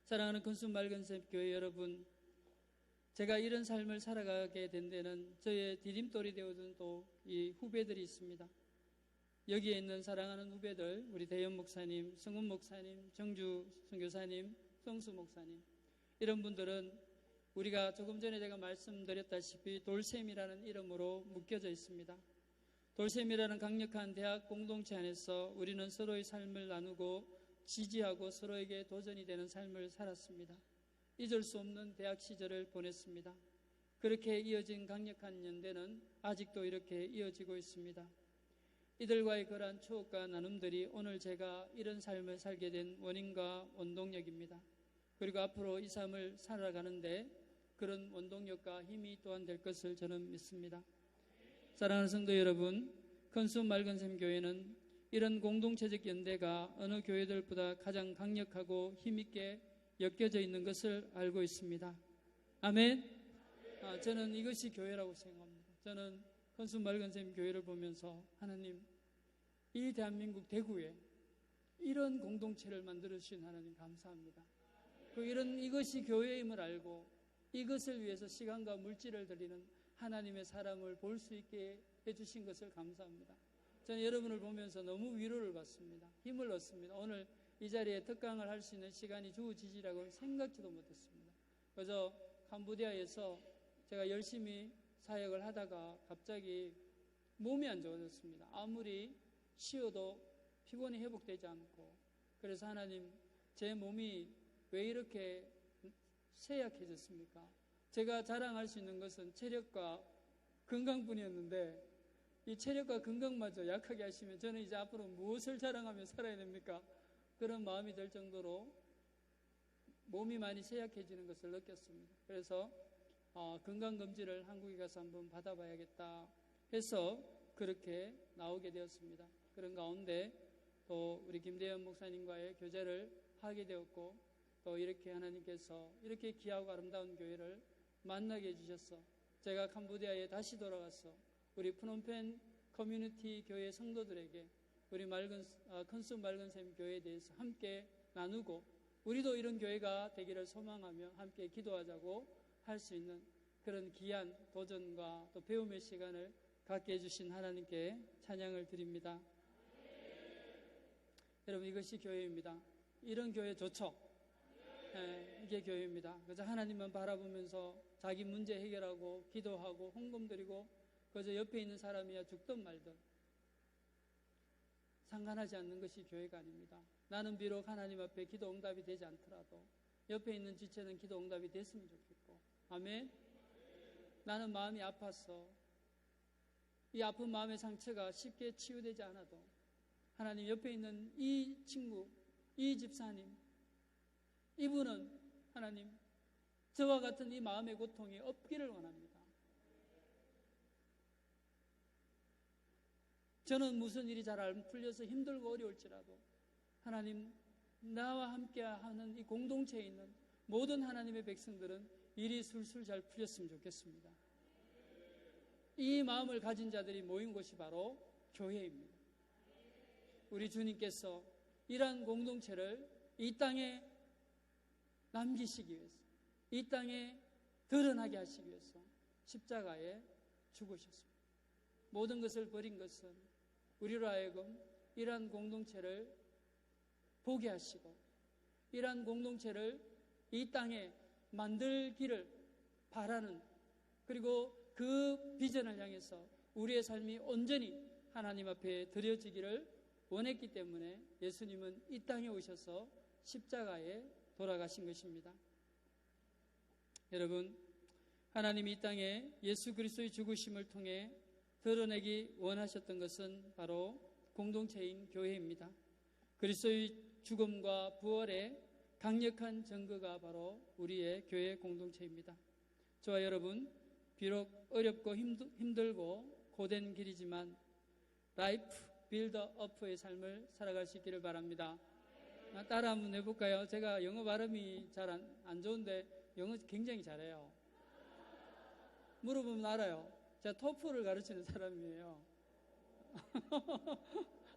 사랑하는 건수 맑은샘 교회 여러분, 제가 이런 삶을 살아가게 된 데는 저의 디딤돌이 되어준 또 이 후배들이 있습니다. 여기에 있는 사랑하는 후배들, 우리 대현 목사님, 성훈 목사님, 정주 선교사님, 성수 목사님, 이런 분들은 우리가 조금 전에 제가 말씀드렸다시피 돌샘이라는 이름으로 묶여져 있습니다. 돌샘이라는 강력한 대학 공동체 안에서 우리는 서로의 삶을 나누고 지지하고 서로에게 도전이 되는 삶을 살았습니다. 잊을 수 없는 대학 시절을 보냈습니다. 그렇게 이어진 강력한 연대는 아직도 이렇게 이어지고 있습니다. 이들과의 그러한 추억과 나눔들이 오늘 제가 이런 삶을 살게 된 원인과 원동력입니다. 그리고 앞으로 이 삶을 살아가는데 그런 원동력과 힘이 또한 될 것을 저는 믿습니다. 사랑하는 성도 여러분, 건수 맑은샘 교회는 이런 공동체적 연대가 어느 교회들보다 가장 강력하고 힘있게 엮여져 있는 것을 알고 있습니다. 아멘. 저는 이것이 교회라고 생각합니다. 저는 건수 맑은샘 교회를 보면서 하나님, 이 대한민국 대구에 이런 공동체를 만들어주신 하나님 감사합니다. 이것이 교회임을 알고 이것을 위해서 시간과 물질을 드리는 하나님의 사람을 볼 수 있게 해주신 것을 감사합니다. 저는 여러분을 보면서 너무 위로를 받습니다. 힘을 얻습니다. 오늘 이 자리에 특강을 할 수 있는 시간이 주어지리라고 생각지도 못했습니다. 그래서 캄보디아에서 제가 열심히 사역을 하다가 갑자기 몸이 안 좋아졌습니다. 아무리 쉬어도 피곤이 회복되지 않고, 그래서 하나님, 제 몸이 왜 이렇게 쇠약해졌습니까? 제가 자랑할 수 있는 것은 체력과 건강뿐이었는데 이 체력과 건강마저 약하게 하시면 저는 이제 앞으로 무엇을 자랑하며 살아야 됩니까? 그런 마음이 들 정도로 몸이 많이 쇠약해지는 것을 느꼈습니다. 그래서 건강검진을 한국에 가서 한번 받아봐야겠다 해서 그렇게 나오게 되었습니다. 그런 가운데 또 우리 김대현 목사님과의 교제를 하게 되었고, 또 이렇게 하나님께서 이렇게 귀하고 아름다운 교회를 만나게 해주셔서 제가 캄보디아에 다시 돌아가서 우리 프놈펜 커뮤니티 교회 성도들에게 우리 건수 맑은샘 교회에 대해서 함께 나누고, 우리도 이런 교회가 되기를 소망하며 함께 기도하자고 할 수 있는 그런 귀한 도전과 또 배움의 시간을 갖게 해주신 하나님께 찬양을 드립니다. 여러분, 이것이 교회입니다. 이런 교회 좋죠? 네, 이게 교회입니다. 그저 하나님만 바라보면서 자기 문제 해결하고 기도하고 헌금 드리고 그저 옆에 있는 사람이야 죽든 말든 상관하지 않는 것이 교회가 아닙니다. 나는 비록 하나님 앞에 기도 응답이 되지 않더라도 옆에 있는 지체는 기도 응답이 됐으면 좋겠고, 아멘. 나는 마음이 아파서 이 아픈 마음의 상처가 쉽게 치유되지 않아도 하나님 옆에 있는 이 친구, 이 집사님, 이분은 하나님 저와 같은 이 마음의 고통이 없기를 원합니다. 저는 무슨 일이 잘 안 풀려서 힘들고 어려울지라도 하나님, 나와 함께하는 이 공동체에 있는 모든 하나님의 백성들은 일이 술술 잘 풀렸으면 좋겠습니다. 이 마음을 가진 자들이 모인 곳이 바로 교회입니다. 우리 주님께서 이러한 공동체를 이 땅에 남기시기 위해서, 이 땅에 드러나게 하시기 위해서 십자가에 죽으셨습니다. 모든 것을 버린 것은 우리로 하여금 이러한 공동체를 보게 하시고 이러한 공동체를 이 땅에 만들기를 바라는, 그리고 그 비전을 향해서 우리의 삶이 온전히 하나님 앞에 드려지기를 원했기 때문에 예수님은 이 땅에 오셔서 십자가에 돌아가신 것입니다. 여러분, 하나님이 이 땅에 예수 그리스도의 죽으심을 통해 드러내기 원하셨던 것은 바로 공동체인 교회입니다. 그리스도의 죽음과 부활의 강력한 증거가 바로 우리의 교회 공동체입니다. 저와 여러분, 비록 어렵고 힘들고 고된 길이지만 라이프 빌더 업의 삶을 살아갈 수 있기를 바랍니다. 따라 한번 해볼까요? 제가 영어 발음이 잘 안 좋은데 영어 굉장히 잘해요. 물어보면 알아요. 제가 토플을 가르치는 사람이에요.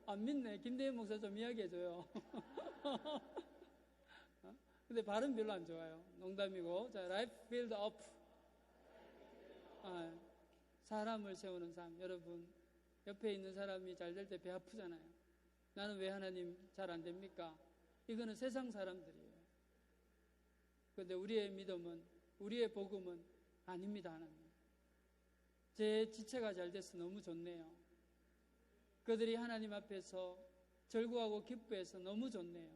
안 믿네. 김대현 목사 좀 이야기해줘요. 근데 발음 별로 안 좋아요. 농담이고. 자, 라이프 빌드 업. 사람을 세우는 삶. 여러분, 옆에 있는 사람이 잘 될 때 배 아프잖아요. 나는 왜 하나님 잘 안 됩니까? 이거는 세상 사람들이에요. 그런데 우리의 믿음은, 우리의 복음은 아닙니다. 하나님, 제 지체가 잘 돼서 너무 좋네요. 그들이 하나님 앞에서 절구하고 기뻐해서 너무 좋네요.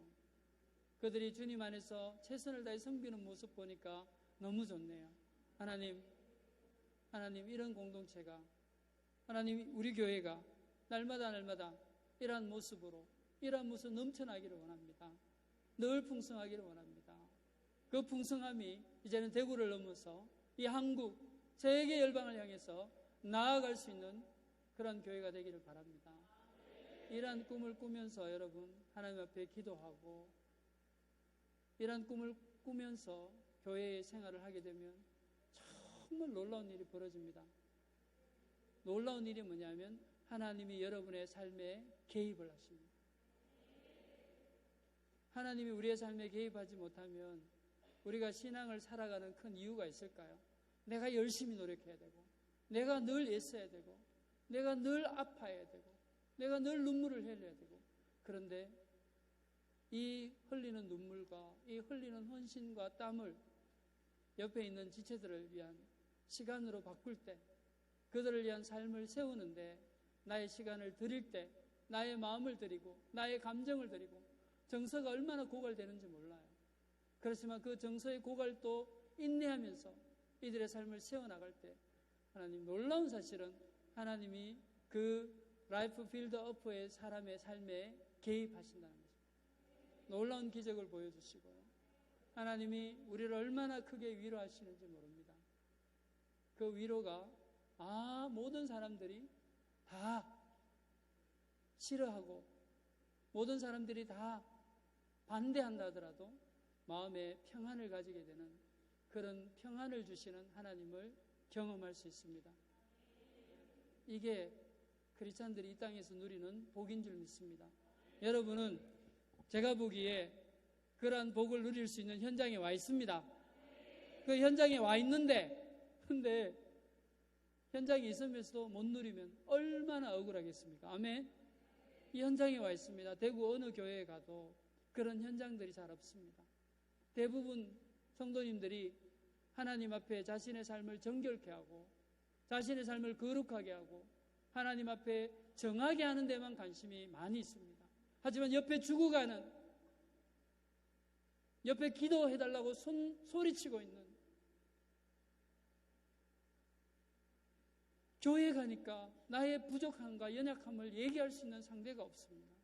그들이 주님 안에서 최선을 다해 섬기는 모습 보니까 너무 좋네요. 하나님, 이런 공동체가, 하나님, 우리 교회가 날마다 이러한 모습으로, 이러한 모습 넘쳐나기를 원합니다. 늘 풍성하기를 원합니다. 그 풍성함이 이제는 대구를 넘어서 이 한국, 세계 열방을 향해서 나아갈 수 있는 그런 교회가 되기를 바랍니다. 이러한 꿈을 꾸면서 여러분, 하나님 앞에 기도하고 이러한 꿈을 꾸면서 교회의 생활을 하게 되면 정말 놀라운 일이 벌어집니다. 놀라운 일이 뭐냐면 하나님이 여러분의 삶에 개입을 하십니다. 하나님이 우리의 삶에 개입하지 못하면 우리가 신앙을 살아가는 큰 이유가 있을까요? 내가 열심히 노력해야 되고, 내가 늘 애써야 되고, 내가 늘 아파야 되고, 내가 늘 눈물을 흘려야 되고, 그런데 이 흘리는 눈물과 이 흘리는 헌신과 땀을 옆에 있는 지체들을 위한 시간으로 바꿀 때, 그들을 위한 삶을 세우는데 나의 시간을 드릴 때, 나의 마음을 드리고 나의 감정을 드리고, 정서가 얼마나 고갈되는지 몰라요. 그렇지만 그 정서의 고갈도 인내하면서 이들의 삶을 세워나갈 때 하나님, 놀라운 사실은 하나님이 그 라이프 빌더 어프의 사람의 삶에 개입하신다는 것입니다. 놀라운 기적을 보여주시고요, 하나님이 우리를 얼마나 크게 위로하시는지 모릅니다. 그 위로가 모든 사람들이 다 싫어하고 모든 사람들이 다 반대한다 하더라도 마음에 평안을 가지게 되는 그런 평안을 주시는 하나님을 경험할 수 있습니다. 이게 크리스찬들이 이 땅에서 누리는 복인 줄 믿습니다. 여러분은 제가 보기에 그러한 복을 누릴 수 있는 현장에 와 있습니다. 그 현장에 와 있는데 근데 현장에 있으면서도 못 누리면 얼마나 억울하겠습니까? 아멘. 이 현장에 와 있습니다. 대구 어느 교회에 가도 그런 현장들이 잘 없습니다. 대부분 성도님들이 하나님 앞에 자신의 삶을 정결케 하고 자신의 삶을 거룩하게 하고 하나님 앞에 정하게 하는 데만 관심이 많이 있습니다. 하지만 옆에 죽어가는, 옆에 기도해달라고 소리치고 있는, 교회 가니까 나의 부족함과 연약함을 얘기할 수 있는 상대가 없습니다.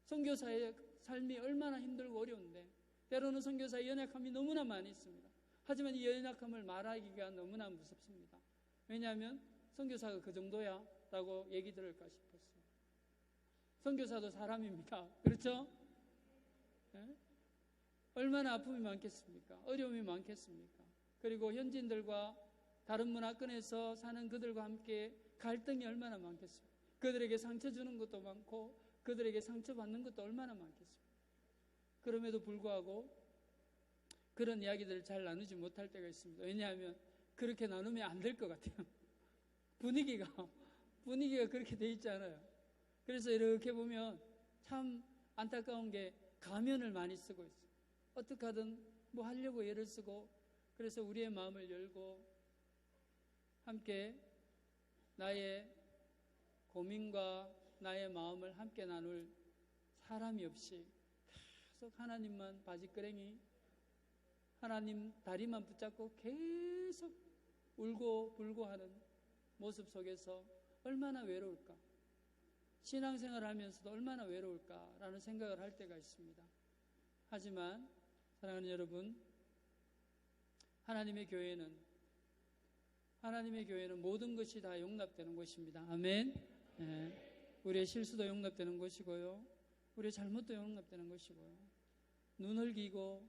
선교사의 삶이 얼마나 힘들고 어려운데 때로는 선교사의 연약함이 너무나 많이 있습니다. 하지만 이 연약함을 말하기가 너무나 무섭습니다. 왜냐하면 선교사가 그 정도야 라고 얘기 들을까 싶었어요. 선교사도 사람입니다. 그렇죠? 네? 얼마나 아픔이 많겠습니까? 어려움이 많겠습니까? 그리고 현지인들과 다른 문화권에서 사는 그들과 함께 갈등이 얼마나 많겠습니까? 그들에게 상처 주는 것도 많고 그들에게 상처받는 것도 얼마나 많겠습니까? 그럼에도 불구하고 그런 이야기들을 잘 나누지 못할 때가 있습니다. 왜냐하면 그렇게 나누면 안 될 것 같아요. 분위기가 그렇게 돼 있잖아요. 그래서 이렇게 보면 참 안타까운 게 가면을 많이 쓰고 있어요. 어떻게 하든 뭐 하려고 애를 쓰고, 그래서 우리의 마음을 열고 함께 나의 고민과 나의 마음을 함께 나눌 사람이 없이 계속 하나님만 바지끄랭이, 하나님 다리만 붙잡고 계속 울고 불고 하는 모습 속에서 얼마나 외로울까, 신앙생활을 하면서도 얼마나 외로울까라는 생각을 할 때가 있습니다. 하지만 사랑하는 여러분, 하나님의 교회는 모든 것이 다 용납되는 곳입니다. 아멘. 네. 우리의 실수도 용납되는 것이고요, 우리의 잘못도 용납되는 것이고요, 눈을 기고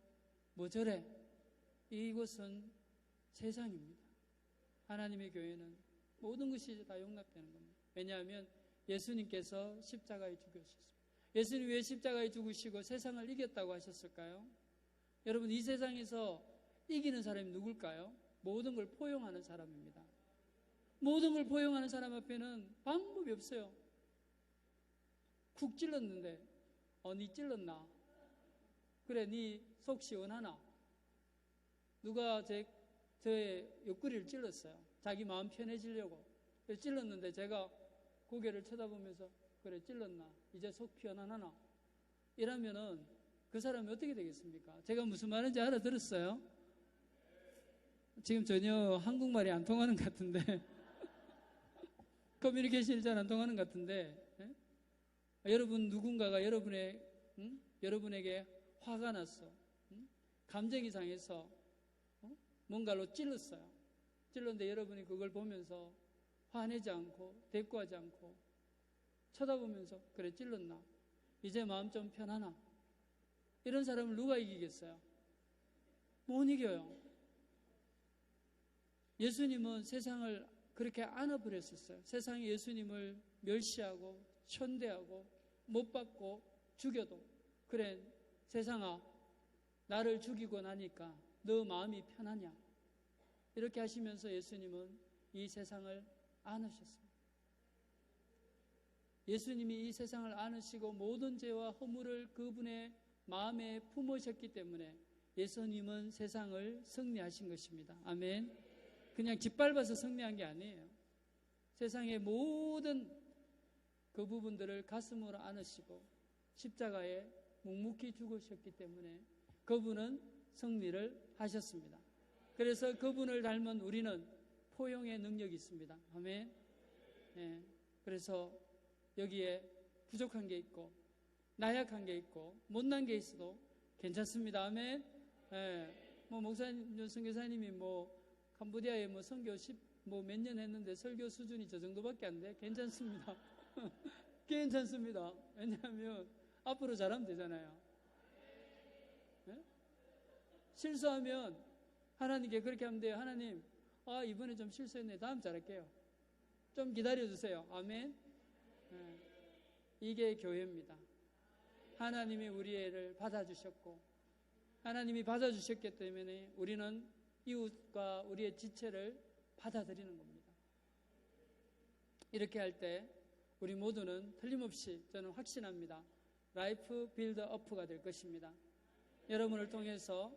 뭐 저래, 이곳은 세상입니다. 하나님의 교회는 모든 것이 다 용납되는 겁니다. 왜냐하면 예수님께서 십자가에 죽으셨습니다. 예수님 왜 십자가에 죽으시고 세상을 이겼다고 하셨을까요? 여러분, 이 세상에서 이기는 사람이 누굴까요? 모든 걸 포용하는 사람입니다. 모든 걸 포용하는 사람 앞에는 방법이 없어요. 쿡 찔렀는데 니 찔렀나? 그래, 니 속 시원하나? 누가 저의 옆구리를 찔렀어요. 자기 마음 편해지려고. 찔렀는데 제가 고개를 쳐다보면서 그래, 찔렀나? 이제 속 편안하나? 이러면은 그 사람이 어떻게 되겠습니까? 제가 무슨 말인지 알아들었어요? 지금 전혀 한국말이 안 통하는 것 같은데 커뮤니케이션이 잘 안 통하는 것 같은데, 여러분 누군가가 여러분에게 화가 났어, 감정이 상해서 뭔가로 찔렀어요. 찔렀는데 여러분이 그걸 보면서 화내지 않고 대꾸하지 않고 쳐다보면서 그래, 찔렀나? 이제 마음 좀 편하나? 이런 사람을 누가 이기겠어요? 못 이겨요. 예수님은 세상을 그렇게 안아버렸었어요. 세상이 예수님을 멸시하고 천대하고 못 받고 죽여도 그래, 세상아, 나를 죽이고 나니까 너 마음이 편하냐? 이렇게 하시면서 예수님은 이 세상을 안으셨습니다. 예수님이 이 세상을 안으시고 모든 죄와 허물을 그분의 마음에 품으셨기 때문에 예수님은 세상을 승리하신 것입니다. 아멘. 그냥 짓밟아서 승리한 게 아니에요. 세상의 모든 그 부분들을 가슴으로 안으시고 십자가에 묵묵히 죽으셨기 때문에 그분은 승리를 하셨습니다. 그래서 그분을 닮은 우리는 포용의 능력이 있습니다. 아멘. 네. 그래서 여기에 부족한 게 있고 나약한 게 있고 못난 게 있어도 괜찮습니다. 아멘. 네. 목사님, 선교사님이 캄보디아에 선교 몇 년 했는데 설교 수준이 저 정도밖에 안 돼. 괜찮습니다. 괜찮습니다. 왜냐하면 앞으로 잘하면 되잖아요. 네? 실수하면 하나님께 그렇게 하면 돼요. 하나님, 이번에 좀 실수했네. 다음 잘할게요. 좀 기다려주세요. 아멘. 네. 이게 교회입니다. 하나님이 우리 애를 받아주셨고 하나님이 받아주셨기 때문에 우리는 이웃과 우리의 지체를 받아들이는 겁니다. 이렇게 할 때 우리 모두는 틀림없이 저는 확신합니다. 라이프 빌더 어프가 될 것입니다. 여러분을 통해서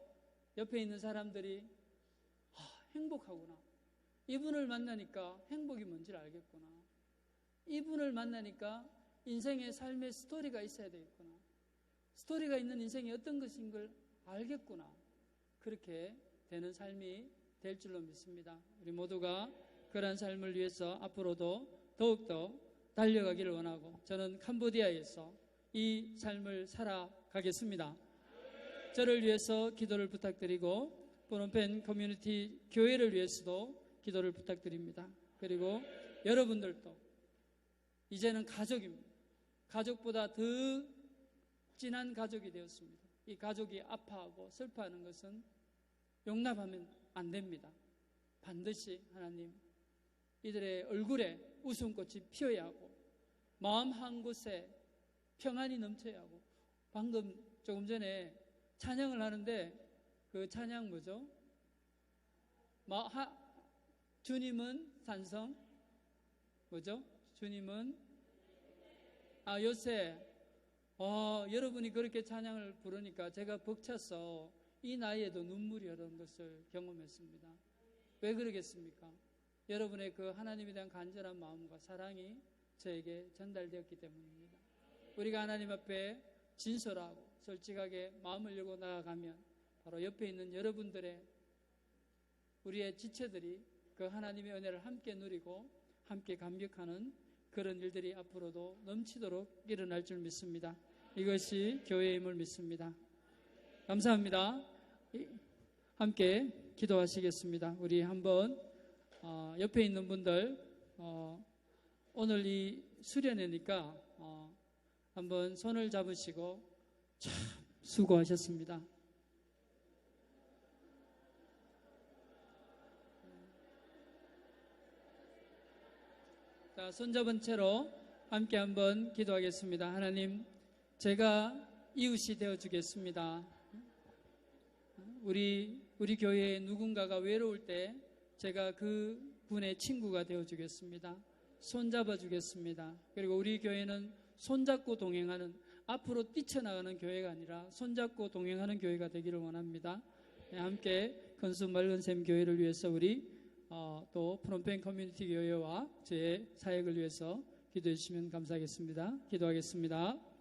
옆에 있는 사람들이 행복하구나. 이분을 만나니까 행복이 뭔지를 알겠구나. 이분을 만나니까 인생의 삶의 스토리가 있어야 되겠구나. 스토리가 있는 인생이 어떤 것인 걸 알겠구나. 그렇게 되는 삶이 될 줄로 믿습니다. 우리 모두가 그러한 삶을 위해서 앞으로도 더욱더 달려가기를 원하고 저는 캄보디아에서 이 삶을 살아가겠습니다. 저를 위해서 기도를 부탁드리고 프놈펜 커뮤니티 교회를 위해서도 기도를 부탁드립니다. 그리고 여러분들도 이제는 가족입니다. 가족보다 더 진한 가족이 되었습니다. 이 가족이 아파하고 슬퍼하는 것은 용납하면 안 됩니다. 반드시 하나님 이들의 얼굴에 웃음꽃이 피어야 하고 마음 한 곳에 평안이 넘쳐야 하고 방금 조금 전에 찬양을 하는데 그 찬양 뭐죠? 주님은 산성 뭐죠? 주님은 요새 여러분이 그렇게 찬양을 부르니까 제가 벅차서 이 나이에도 눈물이 흐르는 것을 경험했습니다. 왜 그러겠습니까? 여러분의 그 하나님에 대한 간절한 마음과 사랑이 저에게 전달되었기 때문입니다. 우리가 하나님 앞에 진솔하고 솔직하게 마음을 열고 나아가면 바로 옆에 있는 여러분들의 우리의 지체들이 그 하나님의 은혜를 함께 누리고 함께 감격하는 그런 일들이 앞으로도 넘치도록 일어날 줄 믿습니다. 이것이 교회의 힘을 믿습니다. 감사합니다. 함께 기도하시겠습니다. 우리 한번 옆에 있는 분들 오늘 이 수련회니까 한번 손을 잡으시고 참 수고하셨습니다. 자, 손잡은 채로 함께 한번 기도하겠습니다. 하나님, 제가 이웃이 되어주겠습니다. 우리 교회에 누군가가 외로울 때 제가 그 분의 친구가 되어주겠습니다. 손잡아 주겠습니다. 그리고 우리 교회는 손잡고 동행하는, 앞으로 뛰쳐나가는 교회가 아니라 손잡고 동행하는 교회가 되기를 원합니다. 네, 함께 건수 맑은샘 교회를 위해서 우리 또 프놈펜 커뮤니티 교회와 제 사역을 위해서 기도해 주시면 감사하겠습니다. 기도하겠습니다.